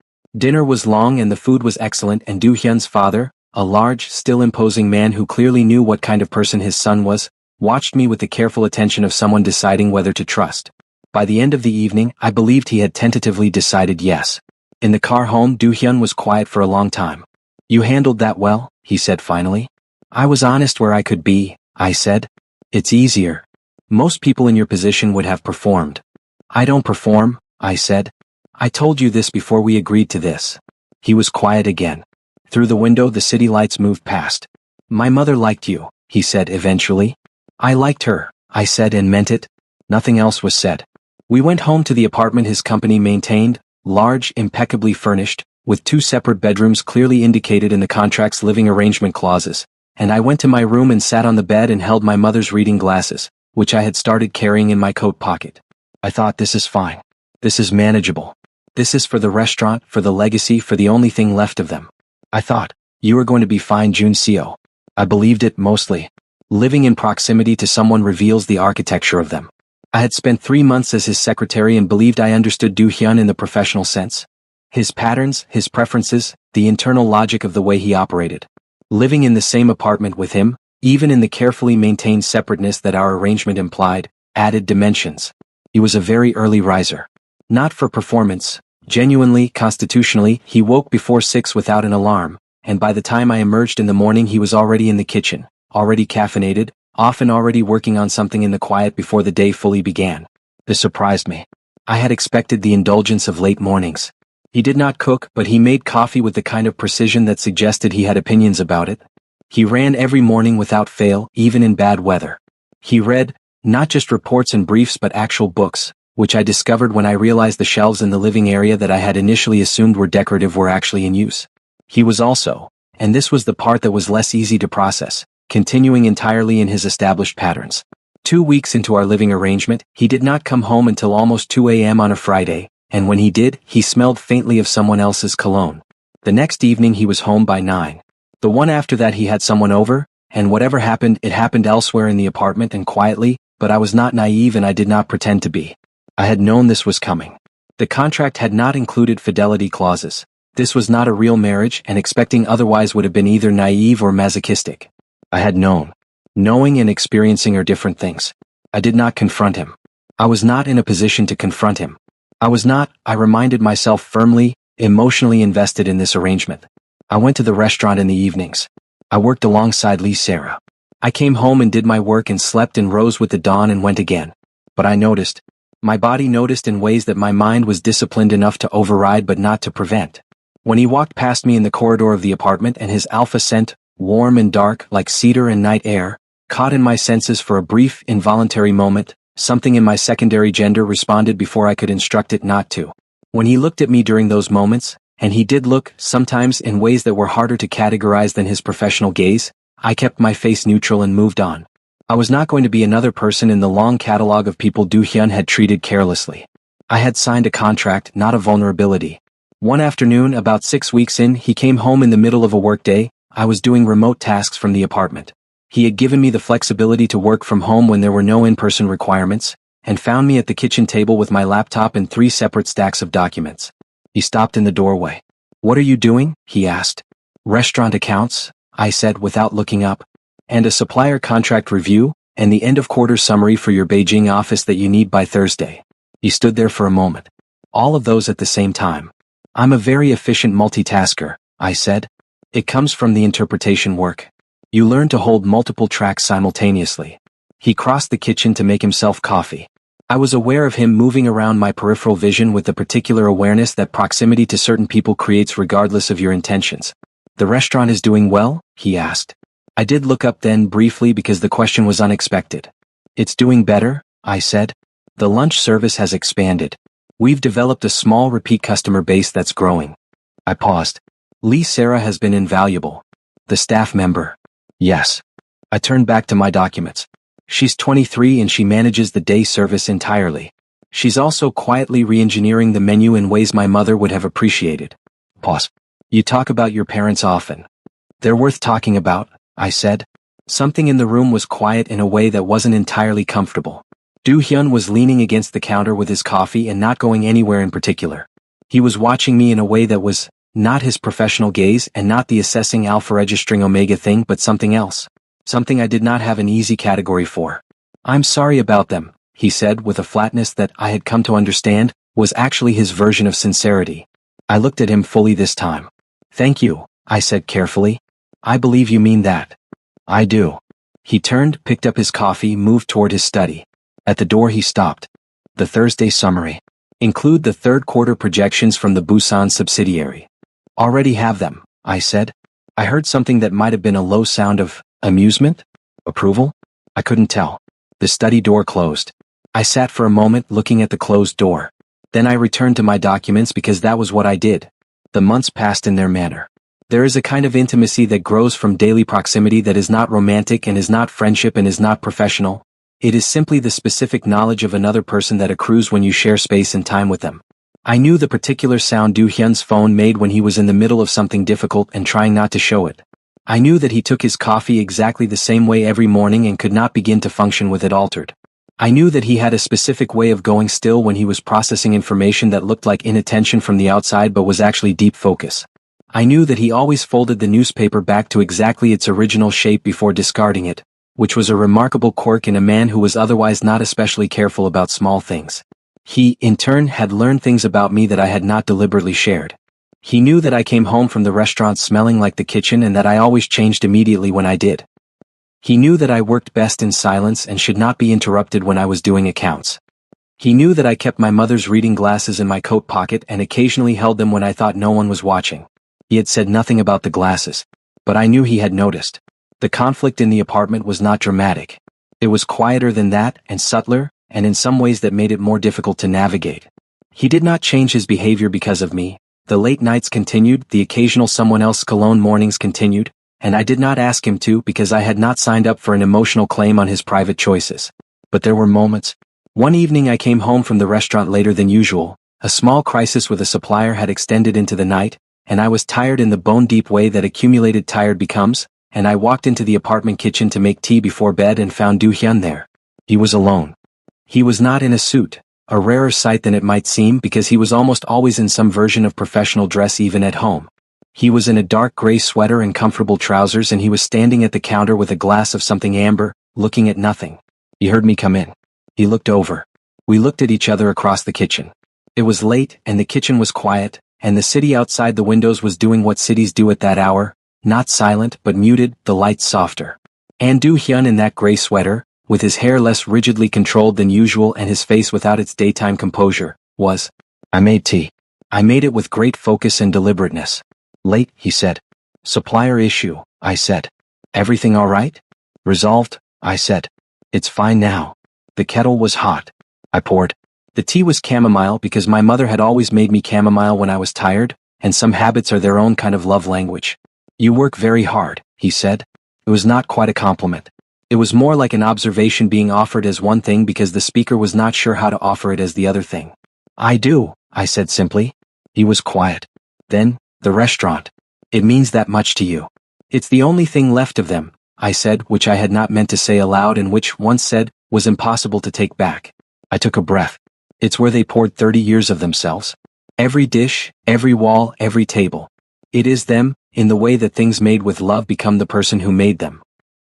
Dinner was long and the food was excellent and Do Hyun's father, a large, still imposing man who clearly knew what kind of person his son was, watched me with the careful attention of someone deciding whether to trust. By the end of the evening, I believed he had tentatively decided yes. In the car home, Do Hyun was quiet for a long time. "You handled that well," he said finally. "I was honest where I could be," I said. "It's easier. Most people in your position would have performed." "I don't perform," I said. "I told you this before we agreed to this." He was quiet again. Through the window the city lights moved past. "My mother liked you," he said eventually. "I liked her," I said and meant it. Nothing else was said. We went home to the apartment his company maintained, large, impeccably furnished, with 2 separate bedrooms clearly indicated in the contract's living arrangement clauses, and I went to my room and sat on the bed and held my mother's reading glasses, which I had started carrying in my coat pocket. I thought, this is fine. This is manageable. This is for the restaurant, for the legacy, for the only thing left of them. I thought, you are going to be fine, Jun Seo. I believed it, mostly. Living in proximity to someone reveals the architecture of them. I had spent 3 months as his secretary and believed I understood Do Hyun in the professional sense. His patterns, his preferences, the internal logic of the way he operated. Living in the same apartment with him, even in the carefully maintained separateness that our arrangement implied, added dimensions. He was a very early riser. Not for performance. Genuinely, constitutionally, he woke before 6 without an alarm, and by the time I emerged in the morning he was already in the kitchen, already caffeinated, often already working on something in the quiet before the day fully began. This surprised me. I had expected the indulgence of late mornings. He did not cook, but he made coffee with the kind of precision that suggested he had opinions about it. He ran every morning without fail, even in bad weather. He read, not just reports and briefs but actual books, which I discovered when I realized the shelves in the living area that I had initially assumed were decorative were actually in use. He was also, and this was the part that was less easy to process, continuing entirely in his established patterns. 2 weeks into our living arrangement, he did not come home until almost 2 a.m. on a Friday, and when he did, he smelled faintly of someone else's cologne. The next evening he was home by 9. The one after that he had someone over, and whatever happened, it happened elsewhere in the apartment and quietly, but I was not naive and I did not pretend to be. I had known this was coming. The contract had not included fidelity clauses. This was not a real marriage, and expecting otherwise would have been either naive or masochistic. I had known. Knowing and experiencing are different things. I did not confront him. I was not in a position to confront him. I reminded myself firmly, emotionally invested in this arrangement. I went to the restaurant in the evenings. I worked alongside Lee Sarah. I came home and did my work and slept and rose with the dawn and went again. But I noticed. My body noticed in ways that my mind was disciplined enough to override but not to prevent. When he walked past me in the corridor of the apartment and his alpha scent, warm and dark like cedar and night air, caught in my senses for a brief, involuntary moment. Something in my secondary gender responded before I could instruct it not to. When he looked at me during those moments, and he did look, sometimes in ways that were harder to categorize than his professional gaze, I kept my face neutral and moved on. I was not going to be another person in the long catalog of people Do-hyun had treated carelessly. I had signed a contract, not a vulnerability. One afternoon, about 6 weeks in, he came home in the middle of a workday. I was doing remote tasks from the apartment. He had given me the flexibility to work from home when there were no in-person requirements, and found me at the kitchen table with my laptop and 3 separate stacks of documents. He stopped in the doorway. "What are you doing?" he asked. "Restaurant accounts," I said without looking up. "And a supplier contract review, and the end-of-quarter summary for your Beijing office that you need by Thursday." He stood there for a moment. "All of those at the same time." "I'm a very efficient multitasker," I said. "It comes from the interpretation work. You learn to hold multiple tracks simultaneously." He crossed the kitchen to make himself coffee. I was aware of him moving around my peripheral vision with the particular awareness that proximity to certain people creates regardless of your intentions. "The restaurant is doing well?" he asked. I did look up then briefly because the question was unexpected. "It's doing better," I said. "The lunch service has expanded. We've developed a small repeat customer base that's growing." I paused. "Lee Sarah has been invaluable." "The staff member?" "Yes." I turned back to my documents. "She's 23 and she manages the day service entirely. She's also quietly re-engineering the menu in ways my mother would have appreciated." Pause. "You talk about your parents often." "They're worth talking about," I said. Something in the room was quiet in a way that wasn't entirely comfortable. Do-hyun was leaning against the counter with his coffee and not going anywhere in particular. He was watching me in a way that was not his professional gaze and not the assessing alpha registering omega thing, but something else. Something I did not have an easy category for. "I'm sorry about them," he said with a flatness that I had come to understand was actually his version of sincerity. I looked at him fully this time. "Thank you," I said carefully. "I believe you mean that." "I do." He turned, picked up his coffee, moved toward his study. At the door he stopped. "The Thursday summary. Include the third-quarter projections from the Busan subsidiary." "Already have them," I said. I heard something that might have been a low sound of amusement? Approval? I couldn't tell. The study door closed. I sat for a moment looking at the closed door. Then I returned to my documents because that was what I did. The months passed in their manner. There is a kind of intimacy that grows from daily proximity that is not romantic and is not friendship and is not professional. It is simply the specific knowledge of another person that accrues when you share space and time with them. I knew the particular sound Do-hyun's phone made when he was in the middle of something difficult and trying not to show it. I knew that he took his coffee exactly the same way every morning and could not begin to function with it altered. I knew that he had a specific way of going still when he was processing information that looked like inattention from the outside but was actually deep focus. I knew that he always folded the newspaper back to exactly its original shape before discarding it, which was a remarkable quirk in a man who was otherwise not especially careful about small things. He, in turn, had learned things about me that I had not deliberately shared. He knew that I came home from the restaurant smelling like the kitchen and that I always changed immediately when I did. He knew that I worked best in silence and should not be interrupted when I was doing accounts. He knew that I kept my mother's reading glasses in my coat pocket and occasionally held them when I thought no one was watching. He had said nothing about the glasses, but I knew he had noticed. The conflict in the apartment was not dramatic. It was quieter than that and subtler, and in some ways that made it more difficult to navigate. He did not change his behavior because of me. The late nights continued, the occasional someone else cologne mornings continued, and I did not ask him to because I had not signed up for an emotional claim on his private choices. But there were moments. One evening I came home from the restaurant later than usual. A small crisis with a supplier had extended into the night, and I was tired in the bone-deep way that accumulated tired becomes, and I walked into the apartment kitchen to make tea before bed and found Do-hyun there. He was alone. He was not in a suit, a rarer sight than it might seem because he was almost always in some version of professional dress even at home. He was in a dark gray sweater and comfortable trousers and he was standing at the counter with a glass of something amber, looking at nothing. He heard me come in. He looked over. We looked at each other across the kitchen. It was late and the kitchen was quiet, and the city outside the windows was doing what cities do at that hour, not silent but muted, the lights softer. And Do-hyun in that gray sweater, with his hair less rigidly controlled than usual and his face without its daytime composure, was. I made tea. I made it with great focus and deliberateness. Late, he said. Supplier issue, I said. Everything all right? Resolved, I said. It's fine now. The kettle was hot. I poured. The tea was chamomile because my mother had always made me chamomile when I was tired, and some habits are their own kind of love language. You work very hard, he said. It was not quite a compliment. It was more like an observation being offered as one thing because the speaker was not sure how to offer it as the other thing. I do, I said simply. He was quiet. Then, the restaurant. It means that much to you. It's the only thing left of them, I said, which I had not meant to say aloud and which, once said, was impossible to take back. I took a breath. It's where they poured 30 years of themselves. Every dish, every wall, every table. It is them, in the way that things made with love become the person who made them.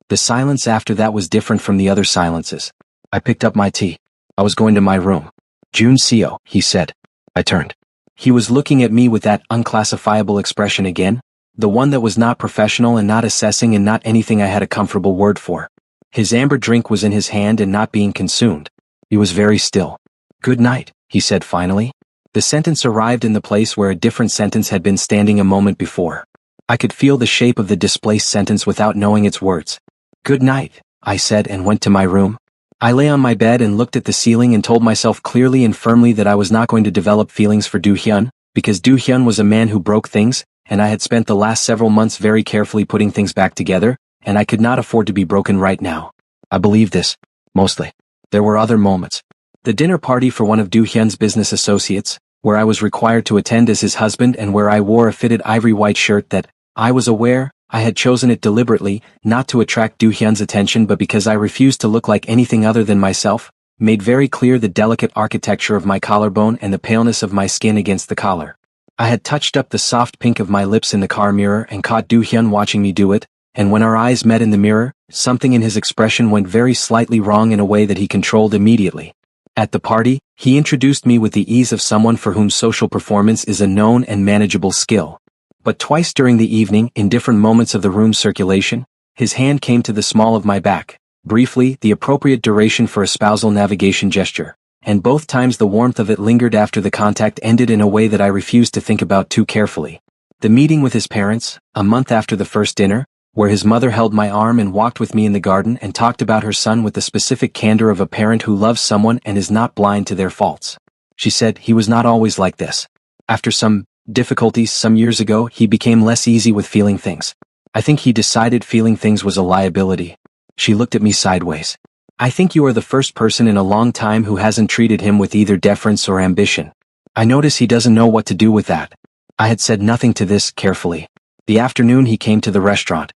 The silence after that was different from the other silences. I picked up my tea. I was going to my room. Junseok, he said. I turned. He was looking at me with that unclassifiable expression again, the one that was not professional and not assessing and not anything I had a comfortable word for. His amber drink was in his hand and not being consumed. He was very still. Good night, he said finally. The sentence arrived in the place where a different sentence had been standing a moment before. I could feel the shape of the displaced sentence without knowing its words. Good night, I said and went to my room. I lay on my bed and looked at the ceiling and told myself clearly and firmly that I was not going to develop feelings for Do-hyun, because Do-hyun was a man who broke things, and I had spent the last several months very carefully putting things back together, and I could not afford to be broken right now. I believed this, mostly. There were other moments. The dinner party for one of Do-hyun's business associates, where I was required to attend as his husband and where I wore a fitted ivory white shirt that, I was aware, I had chosen it deliberately, not to attract Do-hyun's attention but because I refused to look like anything other than myself, made very clear the delicate architecture of my collarbone and the paleness of my skin against the collar. I had touched up the soft pink of my lips in the car mirror and caught Do-hyun watching me do it, and when our eyes met in the mirror, something in his expression went very slightly wrong in a way that he controlled immediately. At the party, he introduced me with the ease of someone for whom social performance is a known and manageable skill. But twice during the evening, in different moments of the room's circulation, his hand came to the small of my back, briefly, the appropriate duration for a spousal navigation gesture, and both times the warmth of it lingered after the contact ended in a way that I refused to think about too carefully. The meeting with his parents, a month after the first dinner, where his mother held my arm and walked with me in the garden and talked about her son with the specific candor of a parent who loves someone and is not blind to their faults. She said he was not always like this. After some difficulties some years ago, he became less easy with feeling things. I think he decided feeling things was a liability. She looked at me sideways. I think you are the first person in a long time who hasn't treated him with either deference or ambition. I notice he doesn't know what to do with that. I had said nothing to this carefully. The afternoon he came to the restaurant.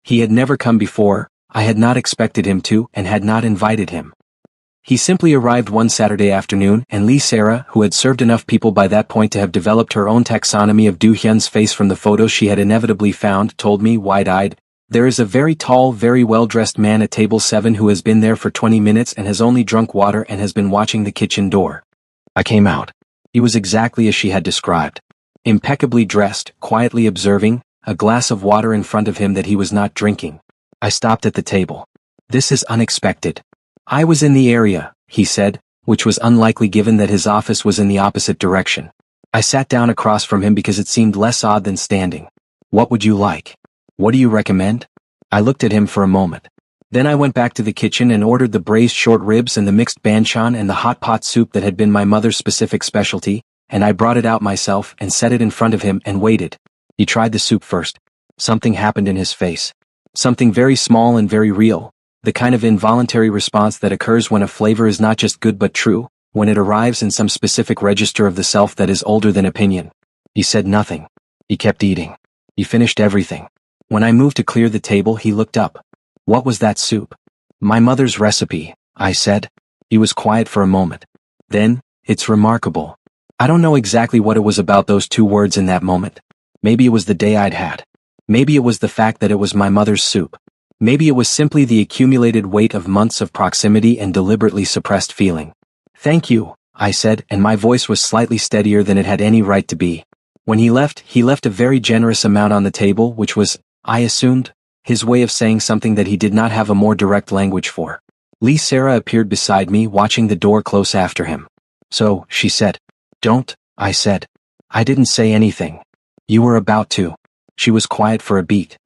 He had never come before, I had not expected him to and had not invited him. He simply arrived one Saturday afternoon and Lee Sarah, who had served enough people by that point to have developed her own taxonomy of Do-hyun's face from the photos she had inevitably found, told me, wide-eyed, there is a very tall, very well-dressed man at table 7 who has been there for 20 minutes and has only drunk water and has been watching the kitchen door. I came out. He was exactly as she had described. Impeccably dressed, quietly observing, a glass of water in front of him that he was not drinking. I stopped at the table. This is unexpected. I was in the area, he said, which was unlikely given that his office was in the opposite direction. I sat down across from him because it seemed less odd than standing. What would you like? What do you recommend? I looked at him for a moment. Then I went back to the kitchen and ordered the braised short ribs and the mixed banchan and the hot pot soup that had been my mother's specific specialty, and I brought it out myself and set it in front of him and waited. He tried the soup first. Something happened in his face. Something very small and very real. The kind of involuntary response that occurs when a flavor is not just good but true, when it arrives in some specific register of the self that is older than opinion. He said nothing. He kept eating. He finished everything. When I moved to clear the table, he looked up. What was that soup? My mother's recipe, I said. He was quiet for a moment. Then, it's remarkable. I don't know exactly what it was about those 2 words in that moment. Maybe it was the day I'd had. Maybe it was the fact that it was my mother's soup. Maybe it was simply the accumulated weight of months of proximity and deliberately suppressed feeling. Thank you, I said, and my voice was slightly steadier than it had any right to be. When he left a very generous amount on the table, which was, I assumed, his way of saying something that he did not have a more direct language for. Lee Sarah appeared beside me, watching the door close after him. So, she said. Don't, I said. I didn't say anything. You were about to. She was quiet for a beat.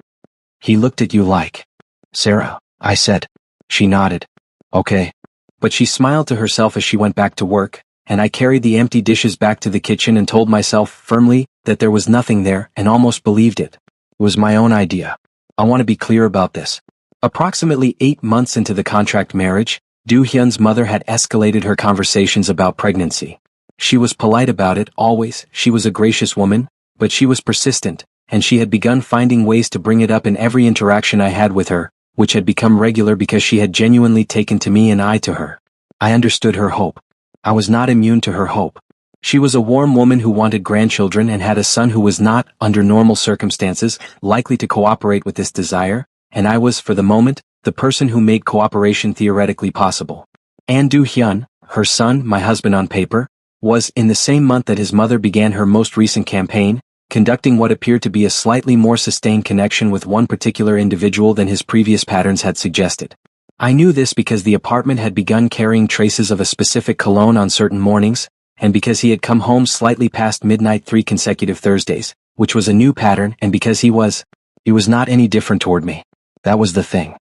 He looked at you like, Sarah, I said. She nodded. Okay. But she smiled to herself as she went back to work, and I carried the empty dishes back to the kitchen and told myself firmly that there was nothing there and almost believed it. It was my own idea. I want to be clear about this. Approximately 8 months into the contract marriage, Do-hyun's mother had escalated her conversations about pregnancy. She was polite about it, always, she was a gracious woman, but she was persistent, and she had begun finding ways to bring it up in every interaction I had with her, which had become regular because she had genuinely taken to me and I to her. I understood her hope. I was not immune to her hope. She was a warm woman who wanted grandchildren and had a son who was not, under normal circumstances, likely to cooperate with this desire, and I was, for the moment, the person who made cooperation theoretically possible. And Do-hyun, her son, my husband on paper, was, in the same month that his mother began her most recent campaign, conducting what appeared to be a slightly more sustained connection with one particular individual than his previous patterns had suggested. I knew this because the apartment had begun carrying traces of a specific cologne on certain mornings, and because he had come home slightly past midnight 3 consecutive Thursdays, which was a new pattern, and because he was not any different toward me. That was the thing.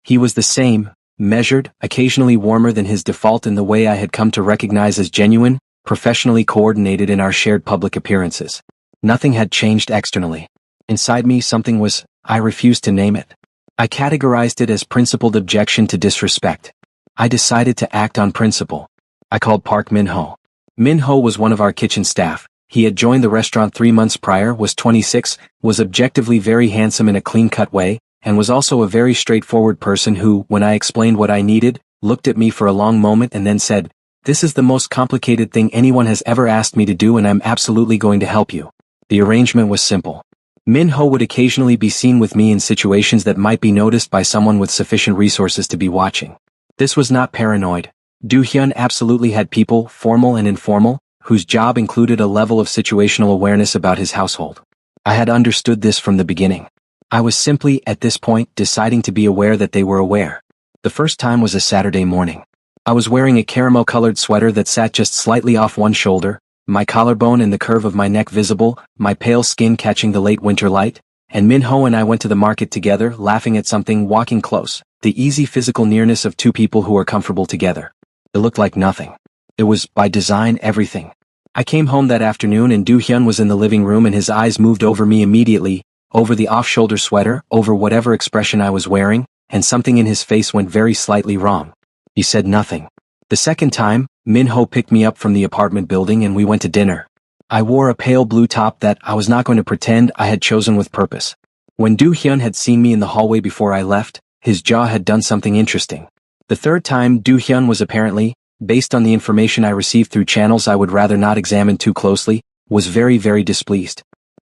He was the same, measured, occasionally warmer than his default in the way I had come to recognize as genuine, professionally coordinated in our shared public appearances. Nothing had changed externally. Inside me something was, I refused to name it. I categorized it as principled objection to disrespect. I decided to act on principle. I called Park Min-ho. Min-ho was one of our kitchen staff. He had joined the restaurant 3 months prior, was 26, was objectively very handsome in a clean-cut way, and was also a very straightforward person who, when I explained what I needed, looked at me for a long moment and then said, "This is the most complicated thing anyone has ever asked me to do and I'm absolutely going to help you." The arrangement was simple. Min-ho would occasionally be seen with me in situations that might be noticed by someone with sufficient resources to be watching. This was not paranoid. Do-hyun absolutely had people, formal and informal, whose job included a level of situational awareness about his household. I had understood this from the beginning. I was simply, at this point, deciding to be aware that they were aware. The first time was a Saturday morning. I was wearing a caramel-colored sweater that sat just slightly off one shoulder, my collarbone and the curve of my neck visible, my pale skin catching the late winter light, and Min-ho and I went to the market together, laughing at something, walking close, the easy physical nearness of two people who are comfortable together. It looked like nothing. It was, by design, everything. I came home that afternoon and Do-hyun was in the living room and his eyes moved over me immediately, over the off-shoulder sweater, over whatever expression I was wearing, and something in his face went very slightly wrong. He said nothing. The second time, Min-ho picked me up from the apartment building and we went to dinner. I wore a pale blue top that I was not going to pretend I had chosen with purpose. When Do-hyun had seen me in the hallway before I left, his jaw had done something interesting. The third time, Do-hyun was apparently, based on the information I received through channels I would rather not examine too closely, was very, very displeased.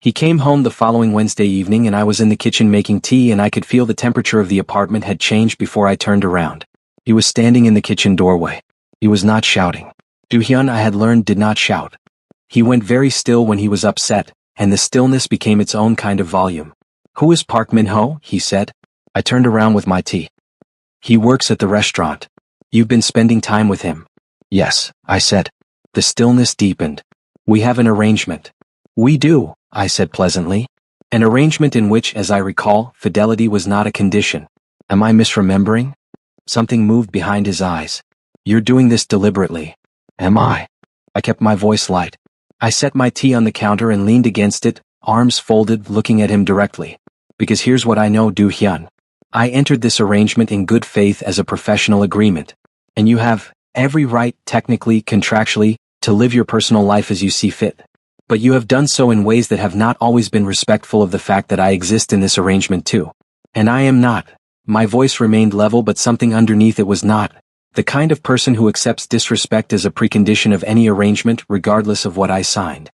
He came home the following Wednesday evening and I was in the kitchen making tea and I could feel the temperature of the apartment had changed before I turned around. He was standing in the kitchen doorway. He was not shouting. Do-hyun, I had learned, did not shout. He went very still when he was upset, and the stillness became its own kind of volume. "Who is Park Min-ho?" he said. I turned around with my tea. "He works at the restaurant. You've been spending time with him." "Yes," I said. The stillness deepened. "We have an arrangement." "We do," I said pleasantly. "An arrangement in which, as I recall, fidelity was not a condition. Am I misremembering?" Something moved behind his eyes. "You're doing this deliberately." "Am I?" I kept my voice light. I set my tea on the counter and leaned against it, arms folded, looking at him directly. "Because here's what I know, Do-hyun. I entered this arrangement in good faith as a professional agreement. And you have every right, technically, contractually, to live your personal life as you see fit. But you have done so in ways that have not always been respectful of the fact that I exist in this arrangement too. And I am not." My voice remained level but something underneath it was not. The kind of person who accepts disrespect as a precondition of any arrangement regardless of what I signed.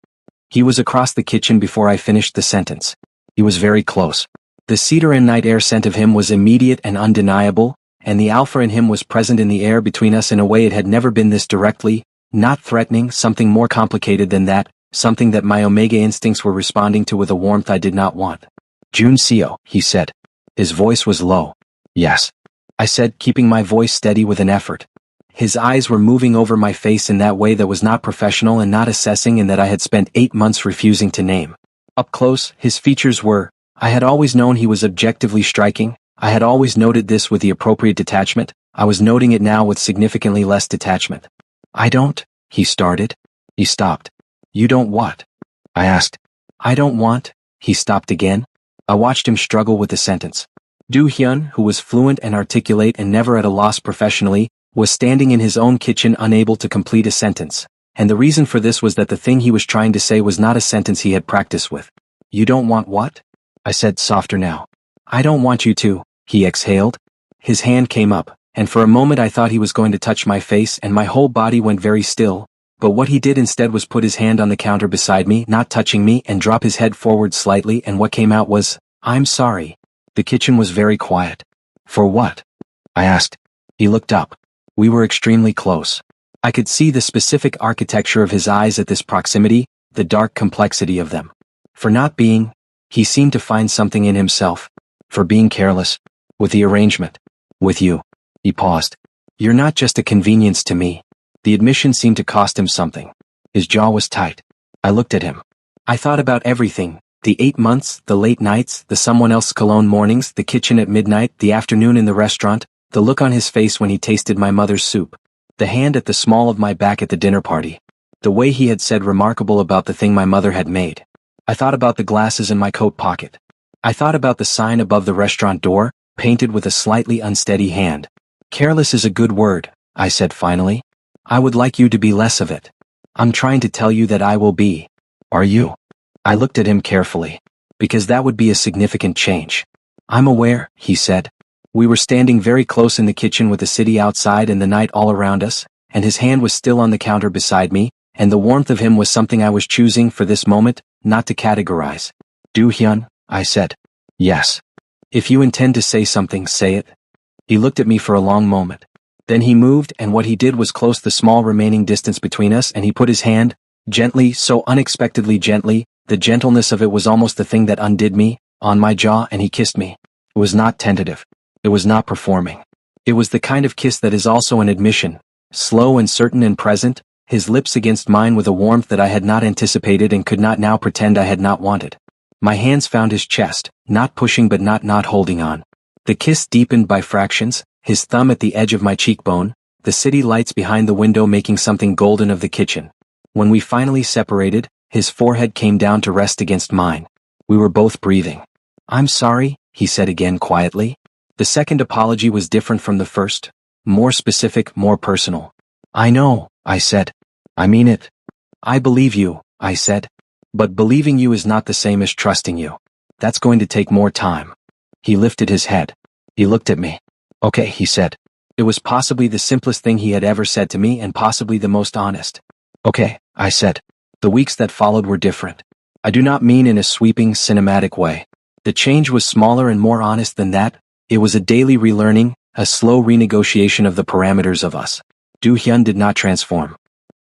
He was across the kitchen before I finished the sentence. He was very close. The cedar and night air scent of him was immediate and undeniable, and the alpha in him was present in the air between us in a way it had never been this directly, not threatening, something more complicated than that, something that my omega instincts were responding to with a warmth I did not want. "Jun Seo," he said. His voice was low. "Yes," I said, keeping my voice steady with an effort. His eyes were moving over my face in that way that was not professional and not assessing and that I had spent 8 months refusing to name. Up close, his features were, I had always known he was objectively striking. I had always noted this with the appropriate detachment. I was noting it now with significantly less detachment. I don't, he started. He stopped. You don't what? I asked. I don't want, he stopped again. I watched him struggle with the sentence. Do Hyun, who was fluent and articulate and never at a loss professionally, was standing in his own kitchen unable to complete a sentence. And the reason for this was that the thing he was trying to say was not a sentence he had practiced with. You don't want what? I said softer now. I don't want you to, he exhaled. His hand came up, and for a moment I thought he was going to touch my face and my whole body went very still, but what he did instead was put his hand on the counter beside me, not touching me, and drop his head forward slightly, and what came out was, I'm sorry. The kitchen was very quiet. For what? I asked. He looked up. We were extremely close. I could see the specific architecture of his eyes at this proximity, the dark complexity of them. For not being, he seemed to find something in himself. For being careless. With the arrangement. With you. He paused. You're not just a convenience to me. The admission seemed to cost him something. His jaw was tight. I looked at him. I thought about everything. The 8 months, the late nights, the someone else cologne mornings, the kitchen at midnight, the afternoon in the restaurant, the look on his face when he tasted my mother's soup, the hand at the small of my back at the dinner party, the way he had said remarkable about the thing my mother had made. I thought about the glasses in my coat pocket. I thought about the sign above the restaurant door, painted with a slightly unsteady hand. Careless is a good word, I said finally. I would like you to be less of it. I'm trying to tell you that I will be. Are you? I looked at him carefully. Because that would be a significant change. I'm aware, he said. We were standing very close in the kitchen with the city outside and the night all around us, and his hand was still on the counter beside me, and the warmth of him was something I was choosing for this moment, not to categorize. Do Hyun? I said. Yes. If you intend to say something, say it. He looked at me for a long moment. Then he moved, and what he did was close the small remaining distance between us, and he put his hand, gently, so unexpectedly gently, the gentleness of it was almost the thing that undid me, on my jaw, and he kissed me. It was not tentative. It was not performing. It was the kind of kiss that is also an admission, slow and certain and present, his lips against mine with a warmth that I had not anticipated and could not now pretend I had not wanted. My hands found his chest, not pushing but not holding on. The kiss deepened by fractions, his thumb at the edge of my cheekbone, the city lights behind the window making something golden of the kitchen. When we finally separated, his forehead came down to rest against mine. We were both breathing. I'm sorry, he said again quietly. The second apology was different from the first, more specific, more personal. I know, I said. I mean it. I believe you, I said. But believing you is not the same as trusting you. That's going to take more time. He lifted his head. He looked at me. Okay, he said. It was possibly the simplest thing he had ever said to me and possibly the most honest. Okay, I said. The weeks that followed were different. I do not mean in a sweeping, cinematic way. The change was smaller and more honest than that. It was a daily relearning, a slow renegotiation of the parameters of us. Do Hyun did not transform.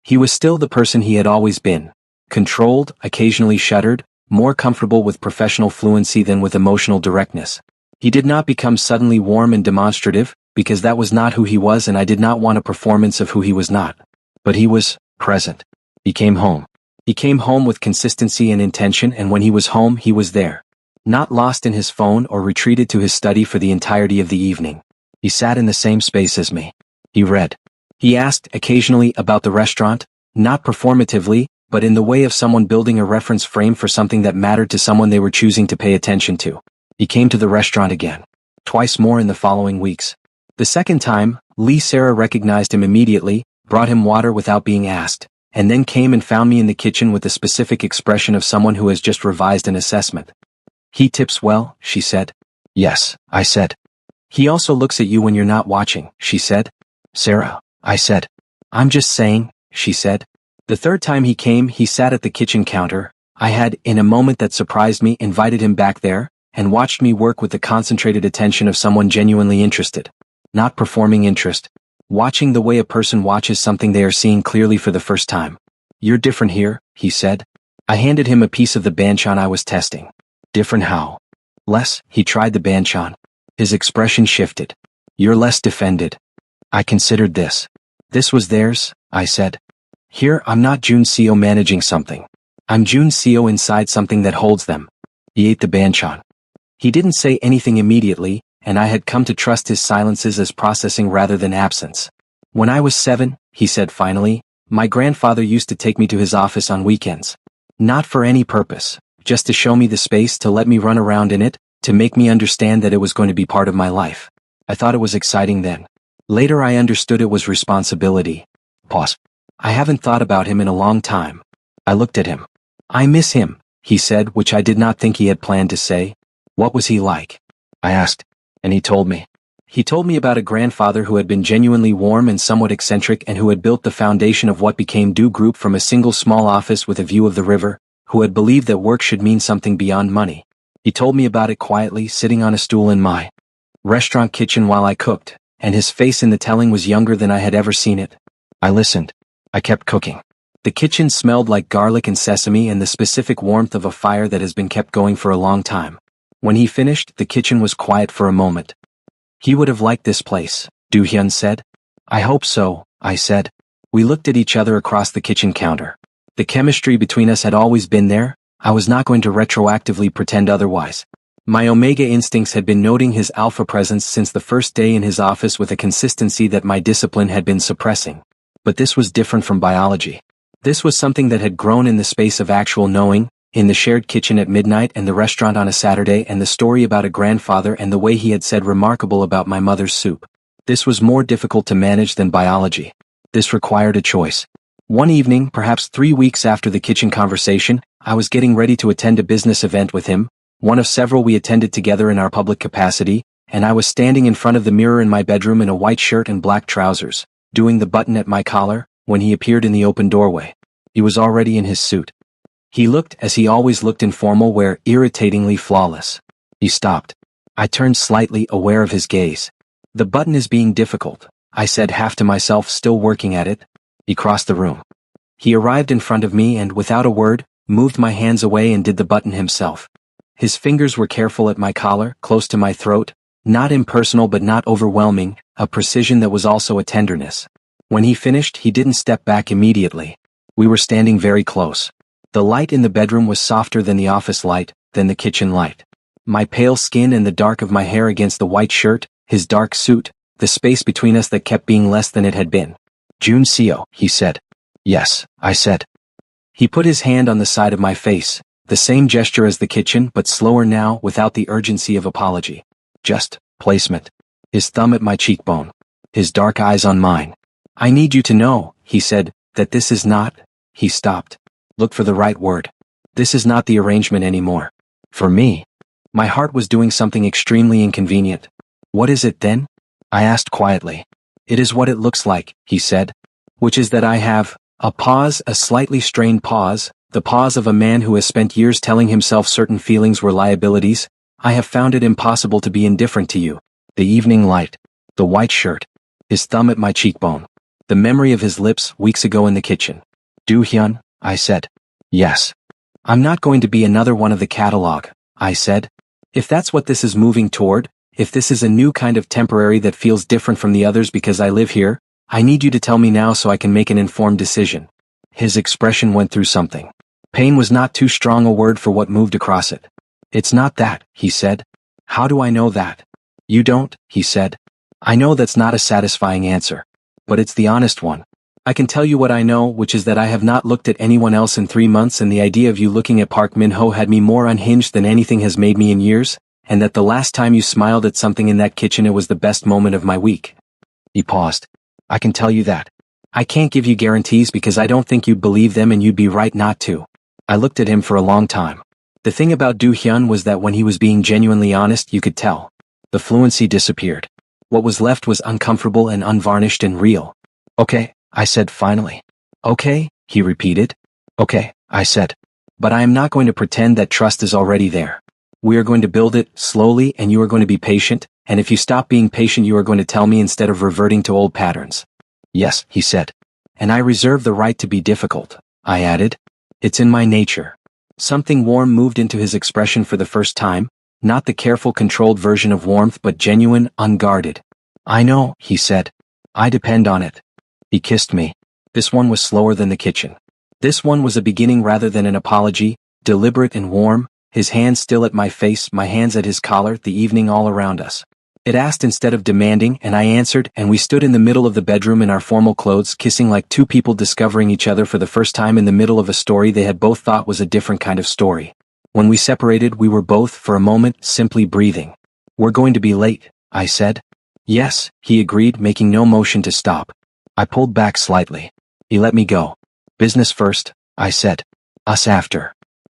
He was still the person he had always been. Controlled, occasionally shuddered, more comfortable with professional fluency than with emotional directness. He did not become suddenly warm and demonstrative, because that was not who he was and I did not want a performance of who he was not. But he was present. He came home. He came home with consistency and intention, and when he was home, he was there. Not lost in his phone or retreated to his study for the entirety of the evening. He sat in the same space as me. He read. He asked, occasionally, about the restaurant, not performatively, but in the way of someone building a reference frame for something that mattered to someone they were choosing to pay attention to. He came to the restaurant again. Twice more in the following weeks. The second time, Lee Sarah recognized him immediately, brought him water without being asked, and then came and found me in the kitchen with the specific expression of someone who has just revised an assessment. He tips well, she said. Yes, I said. He also looks at you when you're not watching, she said. Sarah, I said. I'm just saying, she said. The third time he came, he sat at the kitchen counter. I had, in a moment that surprised me, invited him back there, and watched me work with the concentrated attention of someone genuinely interested. Not performing interest. Watching the way a person watches something they are seeing clearly for the first time. You're different here, he said. I handed him a piece of the banchan I was testing. Different how? Less, he tried the banchan. His expression shifted. You're less defended. I considered this. This was theirs, I said. Here, I'm not Jun Seo managing something. I'm Jun Seo inside something that holds them. He ate the banchan. He didn't say anything immediately, and I had come to trust his silences as processing rather than absence. When I was 7, he said finally, my grandfather used to take me to his office on weekends. Not for any purpose, just to show me the space, to let me run around in it, to make me understand that it was going to be part of my life. I thought it was exciting then. Later I understood it was responsibility. Pause. I haven't thought about him in a long time. I looked at him. I miss him, he said, which I did not think he had planned to say. What was he like? I asked, and he told me. He told me about a grandfather who had been genuinely warm and somewhat eccentric, and who had built the foundation of what became Do Group from a single small office with a view of the river, who had believed that work should mean something beyond money. He told me about it quietly, sitting on a stool in my restaurant kitchen while I cooked, and his face in the telling was younger than I had ever seen it. I listened. I kept cooking. The kitchen smelled like garlic and sesame and the specific warmth of a fire that has been kept going for a long time. When he finished, the kitchen was quiet for a moment. He would have liked this place, Do-hyun said. I hope so, I said. We looked at each other across the kitchen counter. The chemistry between us had always been there. I was not going to retroactively pretend otherwise. My Omega instincts had been noting his alpha presence since the first day in his office with a consistency that my discipline had been suppressing. But this was different from biology. This was something that had grown in the space of actual knowing, in the shared kitchen at midnight and the restaurant on a Saturday and the story about a grandfather and the way he had said remarkable about my mother's soup. This was more difficult to manage than biology. This required a choice. One evening, perhaps 3 weeks after the kitchen conversation, I was getting ready to attend a business event with him, one of several we attended together in our public capacity, and I was standing in front of the mirror in my bedroom in a white shirt and black trousers, doing the button at my collar, when he appeared in the open doorway. He was already in his suit. He looked, as he always looked, informal wear, irritatingly flawless. He stopped. I turned slightly, aware of his gaze. The button is being difficult, I said, half to myself, still working at it. He crossed the room. He arrived in front of me and, without a word, moved my hands away and did the button himself. His fingers were careful at my collar, close to my throat, not impersonal but not overwhelming, a precision that was also a tenderness. When he finished, he didn't step back immediately. We were standing very close. The light in the bedroom was softer than the office light, than the kitchen light. My pale skin and the dark of my hair against the white shirt, his dark suit, the space between us that kept being less than it had been. Jun Seo, he said. Yes, I said. He put his hand on the side of my face, the same gesture as the kitchen, but slower now, without the urgency of apology. Just placement. His thumb at my cheekbone. His dark eyes on mine. I need you to know, he said, that this is not. He stopped. Look for the right word. This is not the arrangement anymore. For me. My heart was doing something extremely inconvenient. What is it then? I asked quietly. It is what it looks like, he said. Which is that I have a pause, a slightly strained pause, the pause of a man who has spent years telling himself certain feelings were liabilities. I have found it impossible to be indifferent to you. The evening light. The white shirt. His thumb at my cheekbone. The memory of his lips weeks ago in the kitchen. Do-hyun, I said. Yes. I'm not going to be another one of the catalog, I said. If that's what this is moving toward, if this is a new kind of temporary that feels different from the others because I live here, I need you to tell me now so I can make an informed decision. His expression went through something. Pain was not too strong a word for what moved across it. It's not that, he said. How do I know that? You don't, he said. I know that's not a satisfying answer. But it's the honest one. I can tell you what I know, which is that I have not looked at anyone else in 3 months, and the idea of you looking at Park Min-ho had me more unhinged than anything has made me in years, and that the last time you smiled at something in that kitchen it was the best moment of my week. He paused. I can tell you that. I can't give you guarantees because I don't think you'd believe them and you'd be right not to. I looked at him for a long time. The thing about Do-hyun was that when he was being genuinely honest, you could tell. The fluency disappeared. What was left was uncomfortable and unvarnished and real. Okay, I said finally. Okay, he repeated. Okay, I said. But I am not going to pretend that trust is already there. We are going to build it slowly, and you are going to be patient, and if you stop being patient you are going to tell me instead of reverting to old patterns. Yes, he said. And I reserve the right to be difficult, I added. It's in my nature. Something warm moved into his expression for the first time, not the careful, controlled version of warmth but genuine, unguarded. I know, he said. I depend on it. He kissed me. This one was slower than the kitchen. This one was a beginning rather than an apology, deliberate and warm, his hands still at my face, my hands at his collar, the evening all around us. It asked instead of demanding, and I answered, and we stood in the middle of the bedroom in our formal clothes, kissing like two people discovering each other for the first time in the middle of a story they had both thought was a different kind of story. When we separated, we were both, for a moment, simply breathing. "We're going to be late," I said. "Yes," he agreed, making no motion to stop. I pulled back slightly. He let me go. "Business first," I said. "Us after."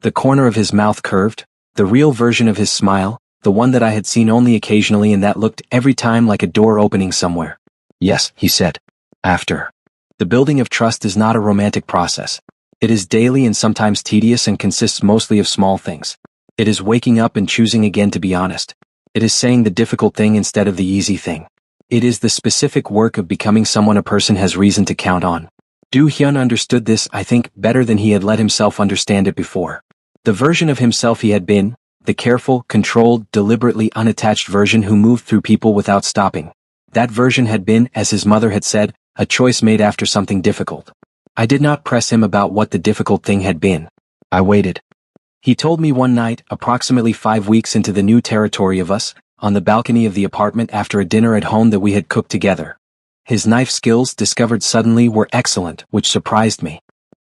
The corner of his mouth curved, the real version of his smile, the one that I had seen only occasionally and that looked every time like a door opening somewhere. "Yes," he said. "After." The building of trust is not a romantic process. It is daily and sometimes tedious and consists mostly of small things. It is waking up and choosing again to be honest. It is saying the difficult thing instead of the easy thing. It is the specific work of becoming someone a person has reason to count on. Do Hyun understood this, I think, better than he had let himself understand it before. The version of himself he had been, the careful, controlled, deliberately unattached version who moved through people without stopping. That version had been, as his mother had said, a choice made after something difficult. I did not press him about what the difficult thing had been. I waited. He told me one night, approximately 5 weeks into the new territory of us, on the balcony of the apartment after a dinner at home that we had cooked together. His knife skills, discovered suddenly, were excellent, which surprised me.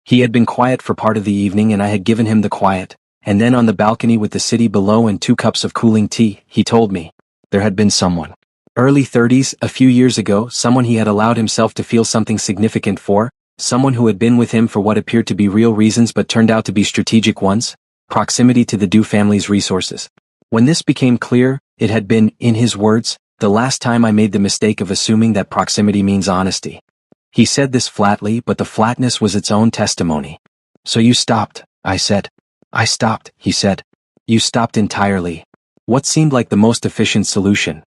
He had been quiet for part of the evening and I had given him the quiet, and then on the balcony with the city below and 2 cups of cooling tea, he told me. There had been someone. Early 30s, a few years ago, someone he had allowed himself to feel something significant for, someone who had been with him for what appeared to be real reasons but turned out to be strategic ones, proximity to the Du family's resources. When this became clear, it had been, in his words, the last time I made the mistake of assuming that proximity means honesty. He said this flatly, but the flatness was its own testimony. "So you stopped," I said. "I stopped," he said. "You stopped entirely." What seemed like the most efficient solution.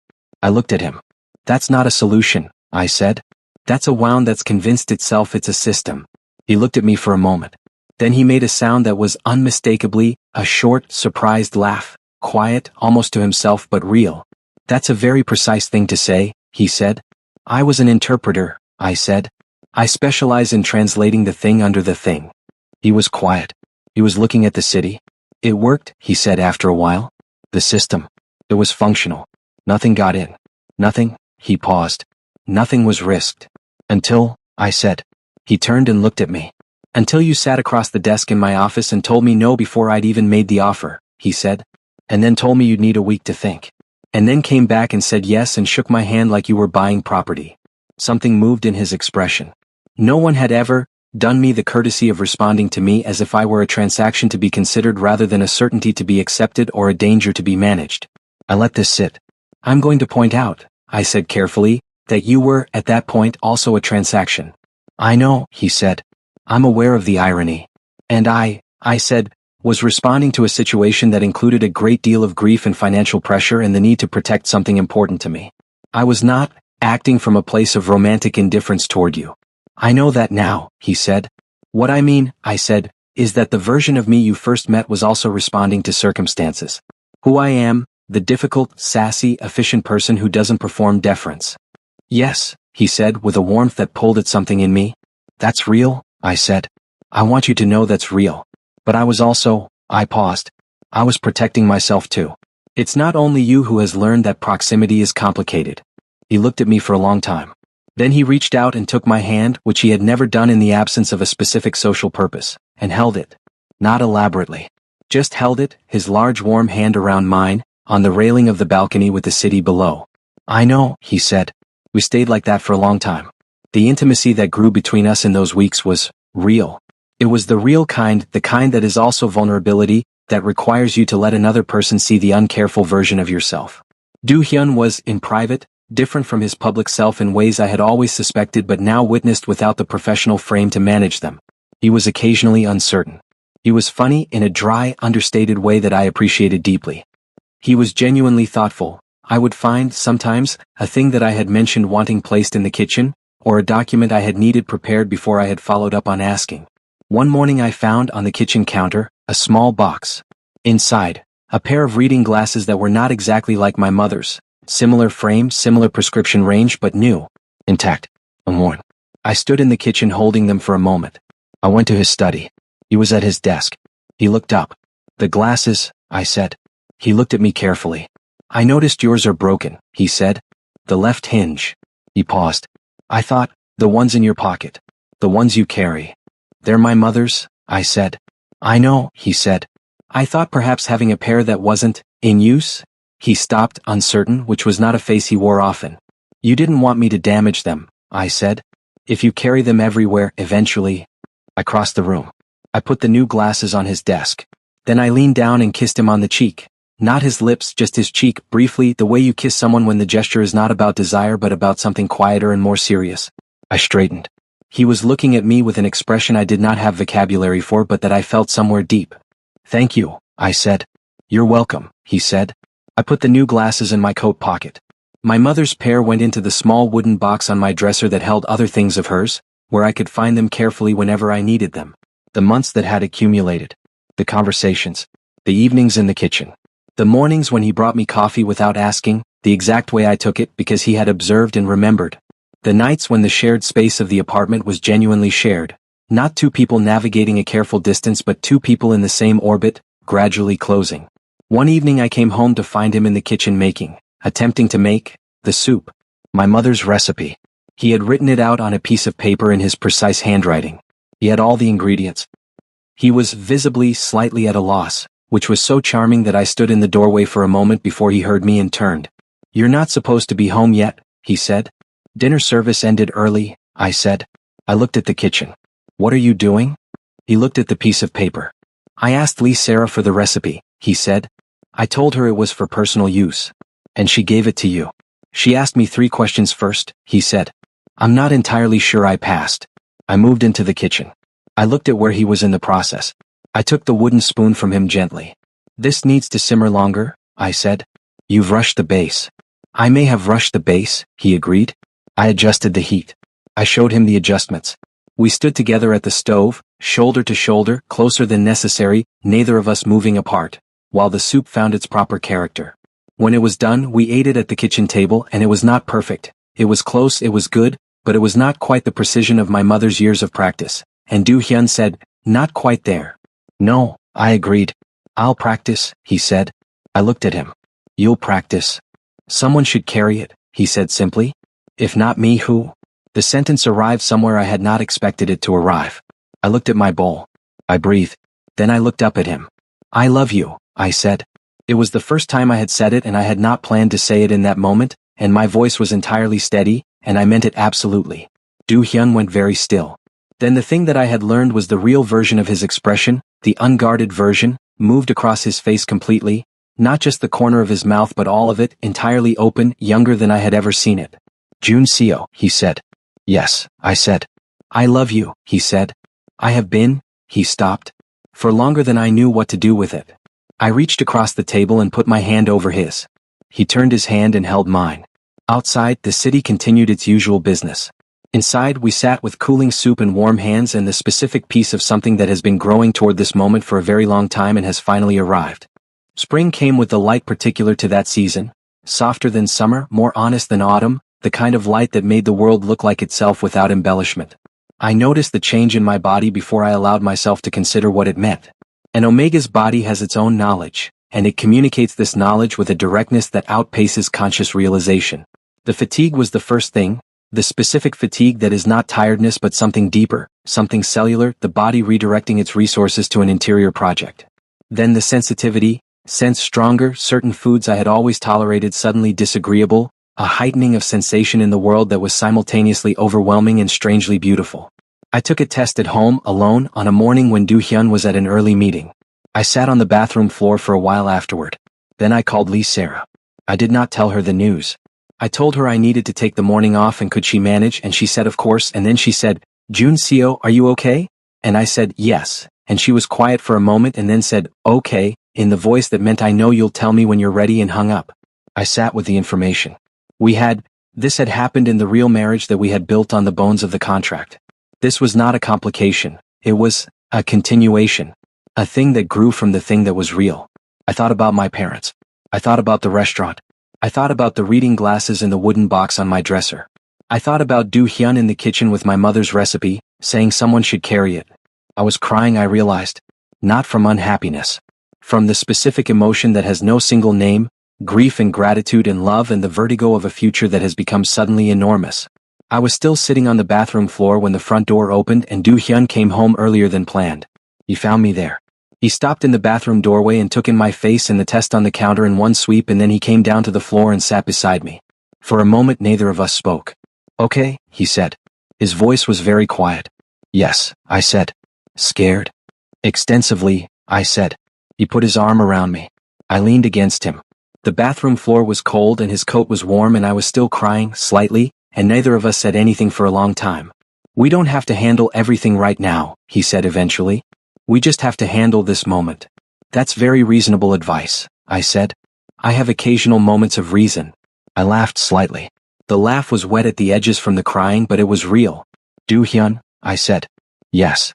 I looked at him. "That's not a solution," I said. "That's a wound that's convinced itself it's a system." He looked at me for a moment. Then he made a sound that was unmistakably a short, surprised laugh, quiet, almost to himself but real. "That's a very precise thing to say," he said. "I was an interpreter," I said. "I specialize in translating the thing under the thing." He was quiet. He was looking at the city. "It worked," he said after a while. "The system. It was functional. Nothing got in. Nothing," he paused. "Nothing was risked. Until," I said. He turned and looked at me. "Until you sat across the desk in my office and told me no before I'd even made the offer," he said. "And then told me you'd need a week to think. And then came back and said yes and shook my hand like you were buying property." Something moved in his expression. No one had ever done me the courtesy of responding to me as if I were a transaction to be considered rather than a certainty to be accepted or a danger to be managed. I let this sit. "I'm going to point out," I said carefully, "that you were, at that point, also a transaction." "I know," he said. "I'm aware of the irony. And I said, was responding to a situation that included a great deal of grief and financial pressure and the need to protect something important to me. I was not acting from a place of romantic indifference toward you." "I know that now," he said. "What I mean," I said, "is that the version of me you first met was also responding to circumstances. Who I am, the difficult, sassy, efficient person who doesn't perform deference." "Yes," he said with a warmth that pulled at something in me. "That's real," I said. "I want you to know that's real. But I was also," I paused. "I was protecting myself too. It's not only you who has learned that proximity is complicated." He looked at me for a long time. Then he reached out and took my hand, which he had never done in the absence of a specific social purpose, and held it. Not elaborately. Just held it, his large warm hand around mine, on the railing of the balcony with the city below. "I know," he said. "We stayed like that for a long time. The intimacy that grew between us in those weeks was real. It was the real kind, the kind that is also vulnerability, that requires you to let another person see the uncareful version of yourself." Do Hyun was, in private, different from his public self in ways I had always suspected but now witnessed without the professional frame to manage them. He was occasionally uncertain. He was funny in a dry, understated way that I appreciated deeply. He was genuinely thoughtful. I would find, sometimes, a thing that I had mentioned wanting placed in the kitchen, or a document I had needed prepared before I had followed up on asking. One morning I found on the kitchen counter a small box. Inside, a pair of reading glasses that were not exactly like my mother's. Similar frame, similar prescription range, but new. Intact. Unworn. I stood in the kitchen holding them for a moment. I went to his study. He was at his desk. He looked up. "The glasses," I said. He looked at me carefully. I noticed yours are broken, he said. The left hinge. He paused. I thought, the ones in your pocket. The ones you carry. They're my mother's, I said. I know, he said. I thought perhaps having a pair that wasn't in use? He stopped, uncertain, which was not a face he wore often. You didn't want me to damage them, I said. If you carry them everywhere, eventually. I crossed the room. I put the new glasses on his desk. Then I leaned down and kissed him on the cheek. Not his lips, just his cheek, briefly, the way you kiss someone when the gesture is not about desire but about something quieter and more serious. I straightened. He was looking at me with an expression I did not have vocabulary for but that I felt somewhere deep. Thank you, I said. You're welcome, he said. I put the new glasses in my coat pocket. My mother's pair went into the small wooden box on my dresser that held other things of hers, where I could find them carefully whenever I needed them. The months that had accumulated. The conversations. The evenings in the kitchen. The mornings when he brought me coffee without asking, the exact way I took it because he had observed and remembered. The nights when the shared space of the apartment was genuinely shared. Not two people navigating a careful distance but two people in the same orbit, gradually closing. One evening I came home to find him in the kitchen attempting to make, the soup. My mother's recipe. He had written it out on a piece of paper in his precise handwriting. He had all the ingredients. He was visibly slightly at a loss, which was so charming that I stood in the doorway for a moment before he heard me and turned. You're not supposed to be home yet, he said. Dinner service ended early, I said. I looked at the kitchen. What are you doing? He looked at the piece of paper. I asked Lee Sarah for the recipe, he said. I told her it was for personal use. And she gave it to you. She asked me 3 questions first, he said. I'm not entirely sure I passed. I moved into the kitchen. I looked at where he was in the process. I took the wooden spoon from him gently. This needs to simmer longer, I said. You've rushed the base. I may have rushed the base, he agreed. I adjusted the heat. I showed him the adjustments. We stood together at the stove, shoulder to shoulder, closer than necessary, neither of us moving apart, while the soup found its proper character. When it was done, we ate it at the kitchen table and it was not perfect. It was close, it was good, but it was not quite the precision of my mother's years of practice. And Do Hyun said, not quite there. No, I agreed. I'll practice, he said. I looked at him. You'll practice. Someone should carry it, he said simply. If not me, who? The sentence arrived somewhere I had not expected it to arrive. I looked at my bowl. I breathed. Then I looked up at him. I love you, I said. It was the first time I had said it and I had not planned to say it in that moment, and my voice was entirely steady, and I meant it absolutely. Do Hyun went very still. Then the thing that I had learned was the real version of his expression, the unguarded version, moved across his face completely, not just the corner of his mouth but all of it, entirely open, younger than I had ever seen it. Jun Seo, he said. Yes, I said. I love you, he said. I have been, he stopped. For longer than I knew what to do with it. I reached across the table and put my hand over his. He turned his hand and held mine. Outside, the city continued its usual business. Inside, we sat with cooling soup and warm hands and the specific piece of something that has been growing toward this moment for a very long time and has finally arrived. Spring came with the light particular to that season, softer than summer, more honest than autumn, the kind of light that made the world look like itself without embellishment. I noticed the change in my body before I allowed myself to consider what it meant. An Omega's body has its own knowledge, and it communicates this knowledge with a directness that outpaces conscious realization. The fatigue was the first thing, the specific fatigue that is not tiredness but something deeper, something cellular, the body redirecting its resources to an interior project. Then the sensitivity, sense stronger, certain foods I had always tolerated suddenly disagreeable, a heightening of sensation in the world that was simultaneously overwhelming and strangely beautiful. I took a test at home, alone, on a morning when Do Hyun was at an early meeting. I sat on the bathroom floor for a while afterward. Then I called Lee Sarah. I did not tell her the news. I told her I needed to take the morning off and could she manage, and she said of course, and then she said, Jun Seo, are you okay? And I said, yes, and she was quiet for a moment and then said, okay, in the voice that meant I know you'll tell me when you're ready, and hung up. I sat with the information. This had happened in the real marriage that we had built on the bones of the contract. This was not a complication, it was a continuation. A thing that grew from the thing that was real. I thought about my parents. I thought about the restaurant. I thought about the reading glasses in the wooden box on my dresser. I thought about Do Hyun in the kitchen with my mother's recipe, saying someone should carry it. I was crying, I realized. Not from unhappiness. From the specific emotion that has no single name, grief and gratitude and love and the vertigo of a future that has become suddenly enormous. I was still sitting on the bathroom floor when the front door opened and Do Hyun came home earlier than planned. He found me there. He stopped in the bathroom doorway and took in my face and the test on the counter in one sweep, and then he came down to the floor and sat beside me. For a moment neither of us spoke. "Okay," he said. His voice was very quiet. "Yes," I said. "Scared?" "Extensively," I said. He put his arm around me. I leaned against him. The bathroom floor was cold and his coat was warm and I was still crying, slightly, and neither of us said anything for a long time. "We don't have to handle everything right now," he said eventually. "We just have to handle this moment." "That's very reasonable advice," I said. "I have occasional moments of reason." I laughed slightly. The laugh was wet at the edges from the crying, but it was real. "Do Hyun," I said. "Yes."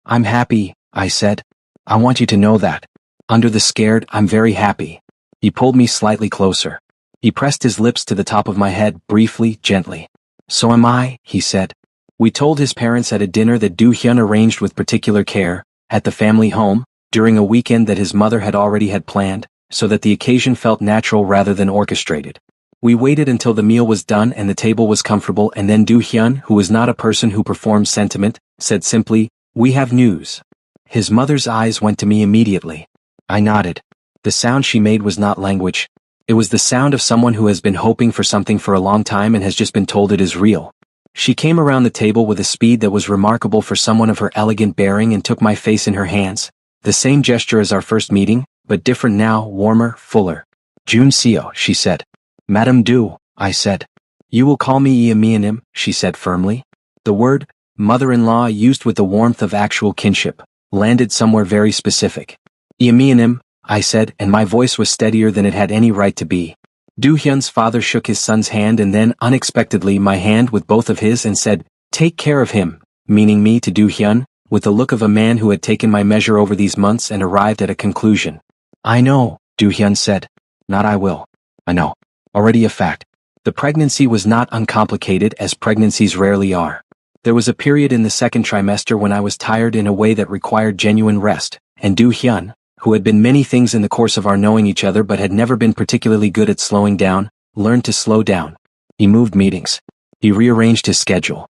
"I'm happy," I said. "I want you to know that. Under the scared, I'm very happy." He pulled me slightly closer. He pressed his lips to the top of my head, briefly, gently. "So am I," he said. We told his parents at a dinner that Do Hyun arranged with particular care, at the family home, during a weekend that his mother had already had planned, so that the occasion felt natural rather than orchestrated. We waited until the meal was done and the table was comfortable, and then Do Hyun, who was not a person who performs sentiment, said simply, "We have news." His mother's eyes went to me immediately. I nodded. The sound she made was not language. It was the sound of someone who has been hoping for something for a long time and has just been told it is real. She came around the table with a speed that was remarkable for someone of her elegant bearing and took my face in her hands. The same gesture as our first meeting, but different now, warmer, fuller. "Jun Seo," she said. "Madame Du," I said. "You will call me Iamianim," she said firmly. The word, mother-in-law used with the warmth of actual kinship, landed somewhere very specific. "Iamianim," I said, and my voice was steadier than it had any right to be. Do Hyun's father shook his son's hand and then, unexpectedly, my hand with both of his and said, "Take care of him," meaning me to Do Hyun, with the look of a man who had taken my measure over these months and arrived at a conclusion. "I know," Do Hyun said. "Not I will." "I know. Already a fact." The pregnancy was not uncomplicated, as pregnancies rarely are. There was a period in the second trimester when I was tired in a way that required genuine rest, and Do Hyun, who had been many things in the course of our knowing each other but had never been particularly good at slowing down, learned to slow down. He moved meetings. He rearranged his schedule.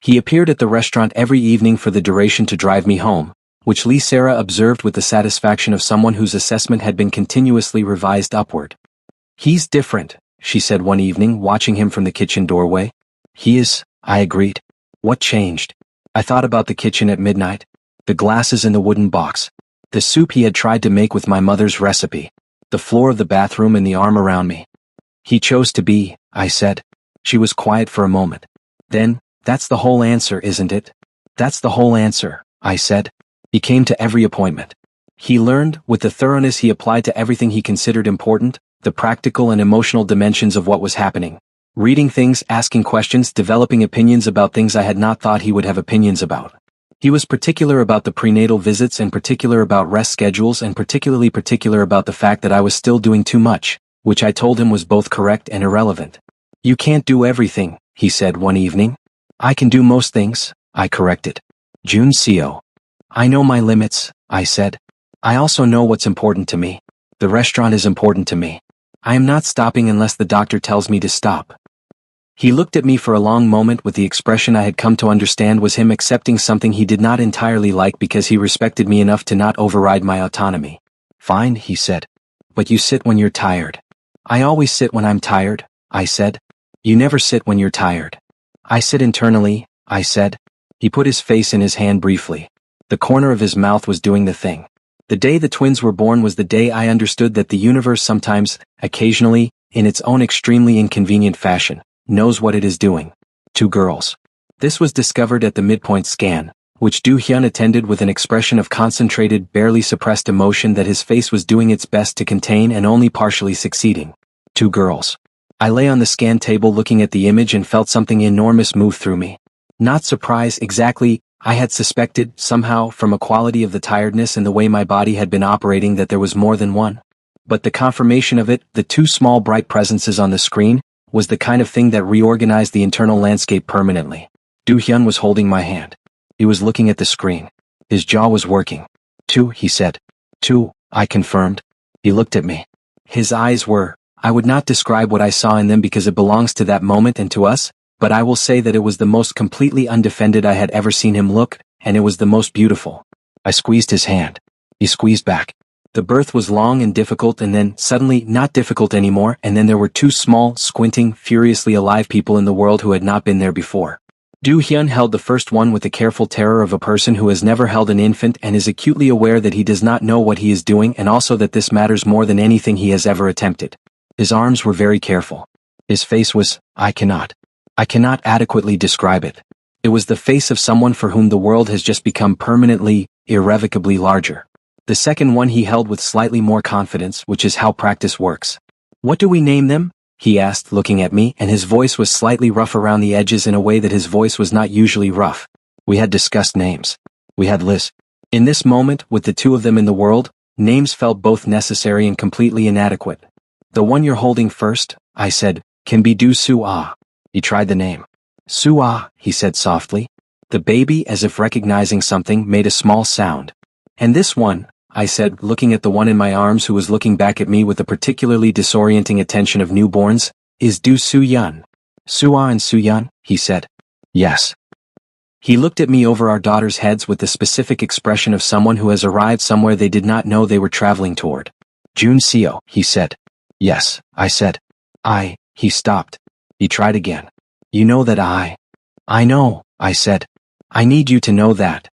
He appeared at the restaurant every evening for the duration to drive me home, which Lee Sarah observed with the satisfaction of someone whose assessment had been continuously revised upward. "He's different," she said one evening, watching him from the kitchen doorway. "He is," I agreed. "What changed?" I thought about the kitchen at midnight, the glasses in the wooden box, the soup he had tried to make with my mother's recipe, the floor of the bathroom and the arm around me. "He chose to be," I said. She was quiet for a moment. Then, "That's the whole answer, isn't it?" "That's the whole answer," I said. "He came to every appointment. He learned, with the thoroughness he applied to everything he considered important, the practical and emotional dimensions of what was happening. Reading things, asking questions, developing opinions about things I had not thought he would have opinions about. He was particular about the prenatal visits and particular about rest schedules and particularly particular about the fact that I was still doing too much, which I told him was both correct and irrelevant. "You can't do everything," he said one evening. "I can do most things," I corrected. "Jun Seo." "I know my limits," I said. "I also know what's important to me. The restaurant is important to me. I am not stopping unless the doctor tells me to stop." He looked at me for a long moment with the expression I had come to understand was him accepting something he did not entirely like because he respected me enough to not override my autonomy. "Fine," he said. "But you sit when you're tired." "I always sit when I'm tired," I said. "You never sit when you're tired." "I sit internally," I said. He put his face in his hand briefly. The corner of his mouth was doing the thing. The day the twins were born was the day I understood that the universe sometimes, occasionally, in its own extremely inconvenient fashion, knows what it is doing. 2 girls. This was discovered at the midpoint scan, which Do Hyun attended with an expression of concentrated, barely suppressed emotion that his face was doing its best to contain and only partially succeeding. 2 girls. I lay on the scan table looking at the image and felt something enormous move through me. Not surprise exactly, I had suspected, somehow, from a quality of the tiredness and the way my body had been operating that there was more than one. But the confirmation of it, the 2 small bright presences on the screen, was the kind of thing that reorganized the internal landscape permanently. Do Hyun was holding my hand. He was looking at the screen. His jaw was working. 2, he said. 2, I confirmed. He looked at me. His eyes were, I would not describe what I saw in them because it belongs to that moment and to us, but I will say that it was the most completely undefended I had ever seen him look, and it was the most beautiful. I squeezed his hand. He squeezed back. The birth was long and difficult and then, suddenly, not difficult anymore, and then there were two small, squinting, furiously alive people in the world who had not been there before. Do Hyun held the first one with the careful terror of a person who has never held an infant and is acutely aware that he does not know what he is doing and also that this matters more than anything he has ever attempted. His arms were very careful. His face was, I cannot adequately describe it. It was the face of someone for whom the world has just become permanently, irrevocably larger. The second one he held with slightly more confidence, which is how practice works. What do we name them? He asked, looking at me, and his voice was slightly rough around the edges in a way that his voice was not usually rough. We had discussed names. We had lists. In this moment, with the two of them in the world, names felt both necessary and completely inadequate. The one you're holding first, I said, can be Do Su-ah. He tried the name. Su-ah, he said softly. The baby, as if recognizing something, made a small sound. And this one, I said, looking at the one in my arms who was looking back at me with the particularly disorienting attention of newborns, is Do Su-yeon. Su-ah and Su-yeon, he said. Yes. He looked at me over our daughters' heads with the specific expression of someone who has arrived somewhere they did not know they were traveling toward. Jun Seo, he said. Yes, I said. He stopped. He tried again. You know that I know, I said. I need you to know that.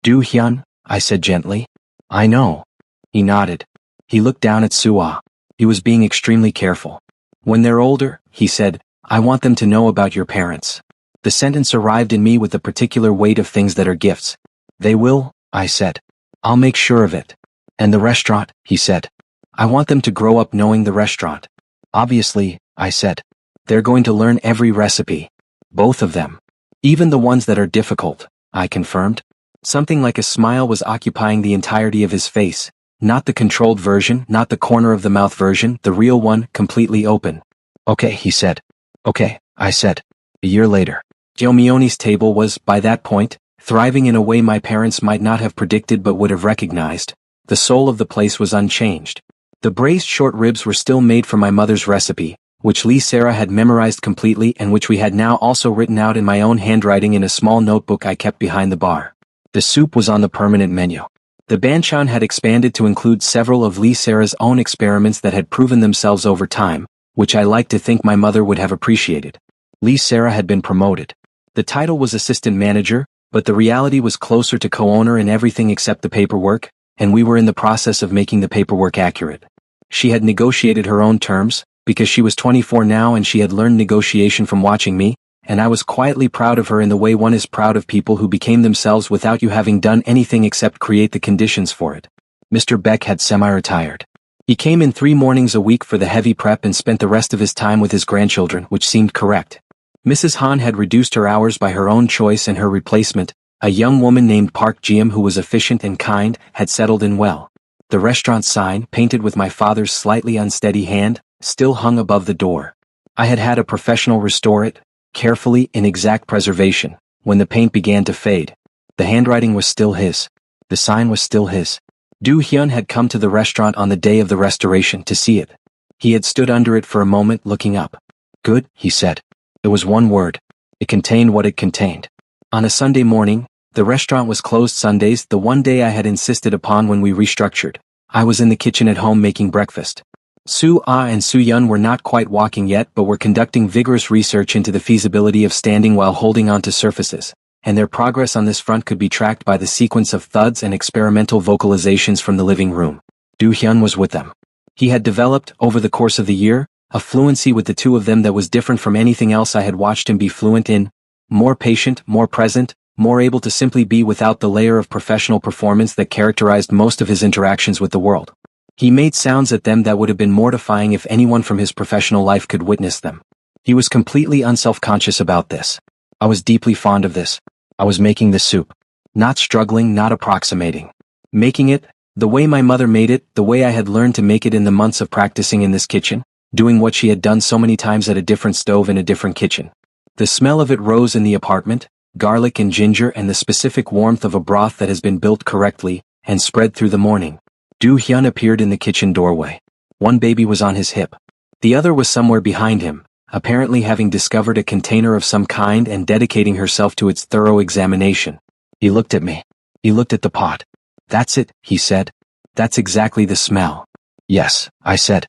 Do Hyun, I said gently. I know. He nodded. He looked down at Su-ah. He was being extremely careful. When they're older, he said, I want them to know about your parents. The sentence arrived in me with the particular weight of things that are gifts. They will, I said. I'll make sure of it. And the restaurant, he said. I want them to grow up knowing the restaurant. Obviously, I said. They're going to learn every recipe. Both of them. Even the ones that are difficult, I confirmed. Something like a smile was occupying the entirety of his face. Not the controlled version, not the corner of the mouth version, the real one, completely open. Okay, he said. Okay, I said. A year later. Gyeomyeoni's table was, by that point, thriving in a way my parents might not have predicted but would have recognized. The soul of the place was unchanged. The braised short ribs were still made from my mother's recipe, which Lee Sarah had memorized completely and which we had now also written out in my own handwriting in a small notebook I kept behind the bar. The soup was on the permanent menu. The banchan had expanded to include several of Lee Sarah's own experiments that had proven themselves over time, which I like to think my mother would have appreciated. Lee Sarah had been promoted. The title was assistant manager, but the reality was closer to co-owner in everything except the paperwork, and we were in the process of making the paperwork accurate. She had negotiated her own terms, because she was 24 now and she had learned negotiation from watching me, and I was quietly proud of her in the way one is proud of people who became themselves without you having done anything except create the conditions for it. Mr. Beck had semi-retired. He came in 3 mornings a week for the heavy prep and spent the rest of his time with his grandchildren, which seemed correct. Mrs. Han had reduced her hours by her own choice and her replacement, a young woman named Park Ji-im who was efficient and kind, had settled in well. The restaurant sign, painted with my father's slightly unsteady hand, still hung above the door. I had had a professional restore it, carefully, in exact preservation, when the paint began to fade. The handwriting was still his. The sign was still his. Do Hyun had come to the restaurant on the day of the restoration to see it. He had stood under it for a moment looking up. Good, he said. It was one word. It contained what it contained. On a Sunday morning, the restaurant was closed Sundays, the one day I had insisted upon when we restructured. I was in the kitchen at home making breakfast. Su-ah and Su-yeon were not quite walking yet but were conducting vigorous research into the feasibility of standing while holding onto surfaces, and their progress on this front could be tracked by the sequence of thuds and experimental vocalizations from the living room. Do Hyun was with them. He had developed, over the course of the year, a fluency with the two of them that was different from anything else I had watched him be fluent in, more patient, more present, more able to simply be without the layer of professional performance that characterized most of his interactions with the world. He made sounds at them that would have been mortifying if anyone from his professional life could witness them. He was completely unself-conscious about this. I was deeply fond of this. I was making the soup. Not struggling, not approximating. Making it, the way my mother made it, the way I had learned to make it in the months of practicing in this kitchen, doing what she had done so many times at a different stove in a different kitchen. The smell of it rose in the apartment, garlic and ginger and the specific warmth of a broth that has been built correctly, and spread through the morning. Do Hyun appeared in the kitchen doorway. One baby was on his hip. The other was somewhere behind him, apparently having discovered a container of some kind and dedicating herself to its thorough examination. He looked at me. He looked at the pot. That's it, he said. That's exactly the smell. Yes, I said.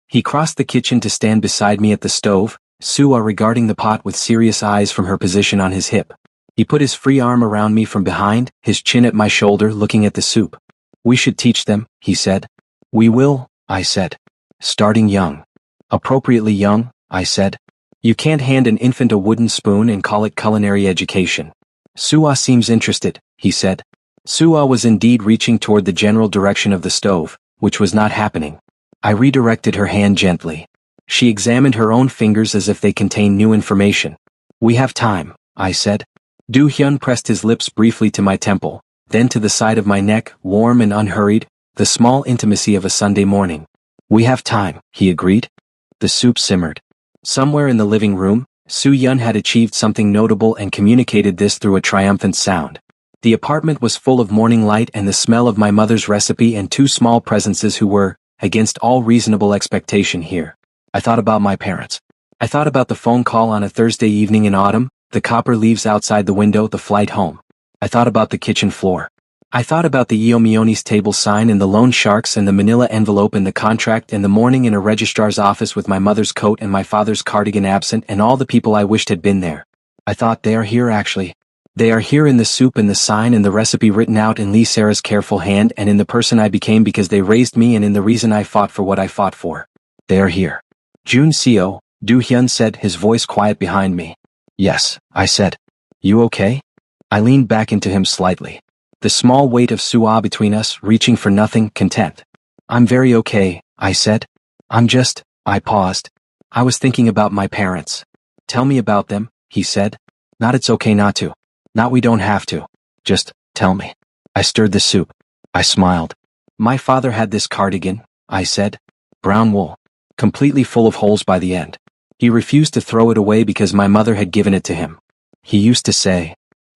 He crossed the kitchen to stand beside me at the stove, Sua regarding the pot with serious eyes from her position on his hip. He put his free arm around me from behind, his chin at my shoulder looking at the soup. We should teach them, he said. We will, I said. Starting young. Appropriately young, I said. You can't hand an infant a wooden spoon and call it culinary education. Sua seems interested, he said. Sua was indeed reaching toward the general direction of the stove, which was not happening. I redirected her hand gently. She examined her own fingers as if they contained new information. We have time, I said. Do Hyun pressed his lips briefly to my temple, then to the side of my neck, warm and unhurried, the small intimacy of a Sunday morning. We have time, he agreed. The soup simmered. Somewhere in the living room, Soo-Hyun had achieved something notable and communicated this through a triumphant sound. The apartment was full of morning light and the smell of my mother's recipe and two small presences who were, against all reasonable expectation, here. I thought about my parents. I thought about the phone call on a Thursday evening in autumn, the copper leaves outside the window, the flight home. I thought about the kitchen floor. I thought about the Iomionis table sign and the loan sharks and the manila envelope and the contract and the morning in a registrar's office with my mother's coat and my father's cardigan absent and all the people I wished had been there. I thought, they are here actually. They are here in the soup and the sign and the recipe written out in Lee Sarah's careful hand and in the person I became because they raised me and in the reason I fought for what I fought for. They are here. Jun Seo, Do Hyun said, his voice quiet behind me. Yes, I said. You okay? I leaned back into him slightly. The small weight of Sua between us, reaching for nothing, content. I'm very okay, I said. I paused. I was thinking about my parents. Tell me about them, he said. Not it's okay not to. Not we don't have to. Just, tell me. I stirred the soup. I smiled. My father had this cardigan, I said. Brown wool. Completely full of holes by the end. He refused to throw it away because my mother had given it to him. He used to say.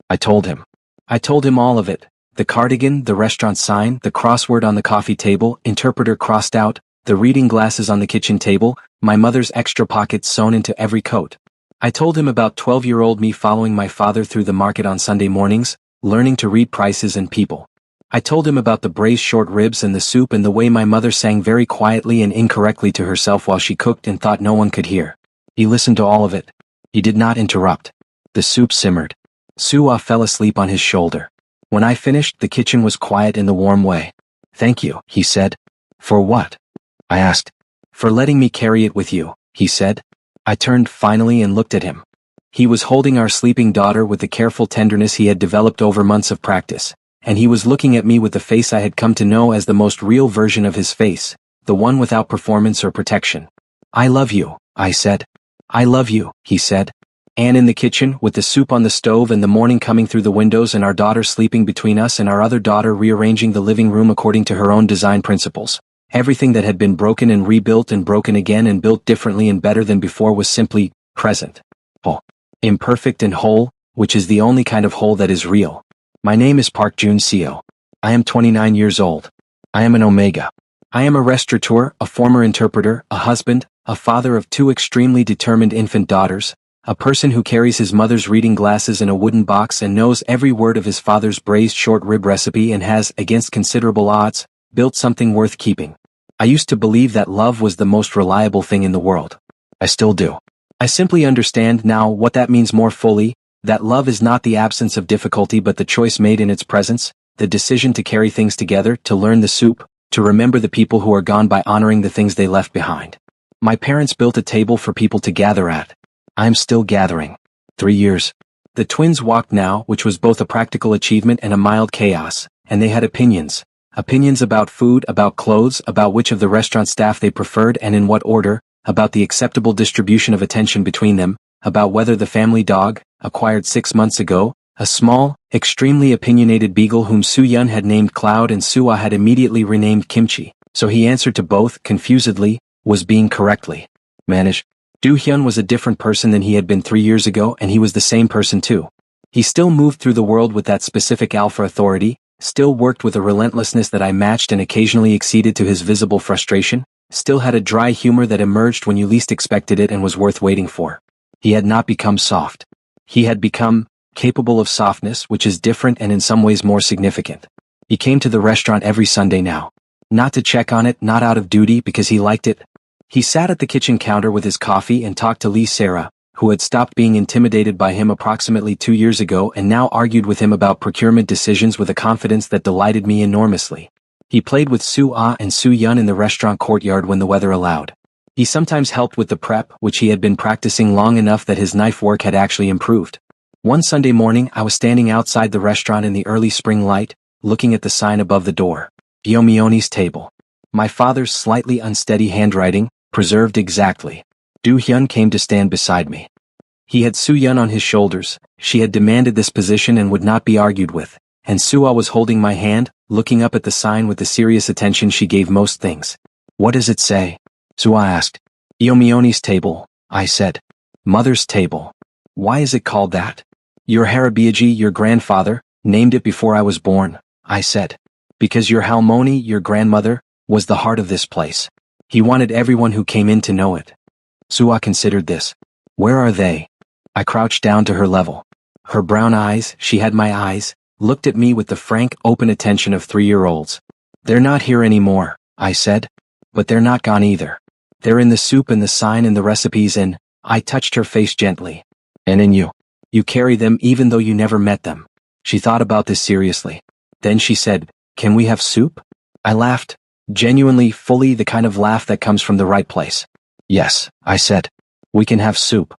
I told him all of it. The cardigan, the restaurant sign, the crossword on the coffee table, interpreter crossed out, the reading glasses on the kitchen table, my mother's extra pockets sewn into every coat. I told him about 12-year-old me following my father through the market on Sunday mornings, learning to read prices and people. I told him about the braised short ribs and the soup and the way my mother sang very quietly and incorrectly to herself while she cooked and thought no one could hear. He listened to all of it. He did not interrupt. The soup simmered. Sua fell asleep on his shoulder. When I finished, the kitchen was quiet in the warm way. Thank you, he said. For what? I asked. For letting me carry it with you, he said. I turned finally and looked at him. He was holding our sleeping daughter with the careful tenderness he had developed over months of practice, and he was looking at me with the face I had come to know as the most real version of his face, the one without performance or protection. I love you, I said. I love you, he said. And in the kitchen, with the soup on the stove and the morning coming through the windows and our daughter sleeping between us and our other daughter rearranging the living room according to her own design principles, everything that had been broken and rebuilt and broken again and built differently and better than before was simply present. Whole. Imperfect and whole, which is the only kind of whole that is real. My name is Park Jun Seo. I am 29 years old. I am an Omega. I am a restaurateur, a former interpreter, a husband, a father of two extremely determined infant daughters, a person who carries his mother's reading glasses in a wooden box and knows every word of his father's braised short rib recipe and has, against considerable odds, built something worth keeping. I used to believe that love was the most reliable thing in the world. I still do. I simply understand now what that means more fully, that love is not the absence of difficulty but the choice made in its presence, the decision to carry things together, to learn the soup, to remember the people who are gone by honoring the things they left behind. My parents built a table for people to gather at. I am still gathering. 3 years. The twins walked now, which was both a practical achievement and a mild chaos, and they had opinions. Opinions about food, about clothes, about which of the restaurant staff they preferred and in what order, about the acceptable distribution of attention between them, about whether the family dog, acquired 6 months ago, a small, extremely opinionated beagle whom Soo-Hyun had named Cloud and Sua had immediately renamed Kimchi, so he answered to both, confusedly, was being correctly managed. Do-Hyun was a different person than he had been 3 years ago and he was the same person too. He still moved through the world with that specific alpha authority, still worked with a relentlessness that I matched and occasionally exceeded to his visible frustration, still had a dry humor that emerged when you least expected it and was worth waiting for. He had not become soft. He had become capable of softness, which is different and in some ways more significant. He came to the restaurant every Sunday now. Not to check on it, not out of duty, because he liked it. He sat at the kitchen counter with his coffee and talked to Lee Sarah, who had stopped being intimidated by him approximately 2 years ago and now argued with him about procurement decisions with a confidence that delighted me enormously. He played with Sue Ah and Soo Yun in the restaurant courtyard when the weather allowed. He sometimes helped with the prep, which he had been practicing long enough that his knife work had actually improved. One Sunday morning, I was standing outside the restaurant in the early spring light, looking at the sign above the door. Yomioni's table. My father's slightly unsteady handwriting, preserved exactly. Do Hyun came to stand beside me. He had Soo Yun on his shoulders. She had demanded this position and would not be argued with, and Soo-ah was holding my hand, looking up at the sign with the serious attention she gave most things. What does it say? Soo-ah asked. Yomioni's table, I said. Mother's table. Why is it called that? Your Harabiaji, your grandfather, named it before I was born, I said. Because your Halmoni, your grandmother, was the heart of this place. He wanted everyone who came in to know it. Soo-ah considered this. Where are they? I crouched down to her level. Her brown eyes, she had my eyes, looked at me with the frank, open attention of 3-year-olds. They're not here anymore, I said. But they're not gone either. They're in the soup and the sign and the recipes and, I touched her face gently. And in you. You carry them even though you never met them. She thought about this seriously. Then she said, Can we have soup? I laughed, genuinely, fully the kind of laugh that comes from the right place. Yes, I said. We can have soup.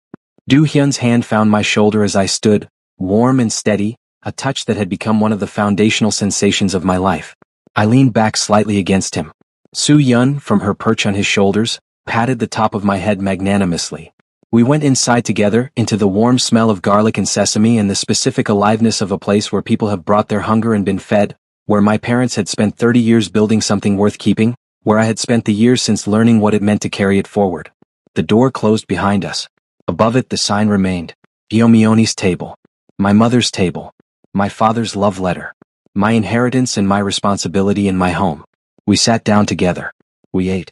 Do Hyun's hand found my shoulder as I stood, warm and steady, a touch that had become one of the foundational sensations of my life. I leaned back slightly against him. Soo Yun, from her perch on his shoulders, patted the top of my head magnanimously. We went inside together, into the warm smell of garlic and sesame and the specific aliveness of a place where people have brought their hunger and been fed, where my parents had spent 30 years building something worth keeping, where I had spent the years since learning what it meant to carry it forward. The door closed behind us. Above it the sign remained. Yomioni's table. My mother's table. My father's love letter. My inheritance and my responsibility in my home. We sat down together. We ate.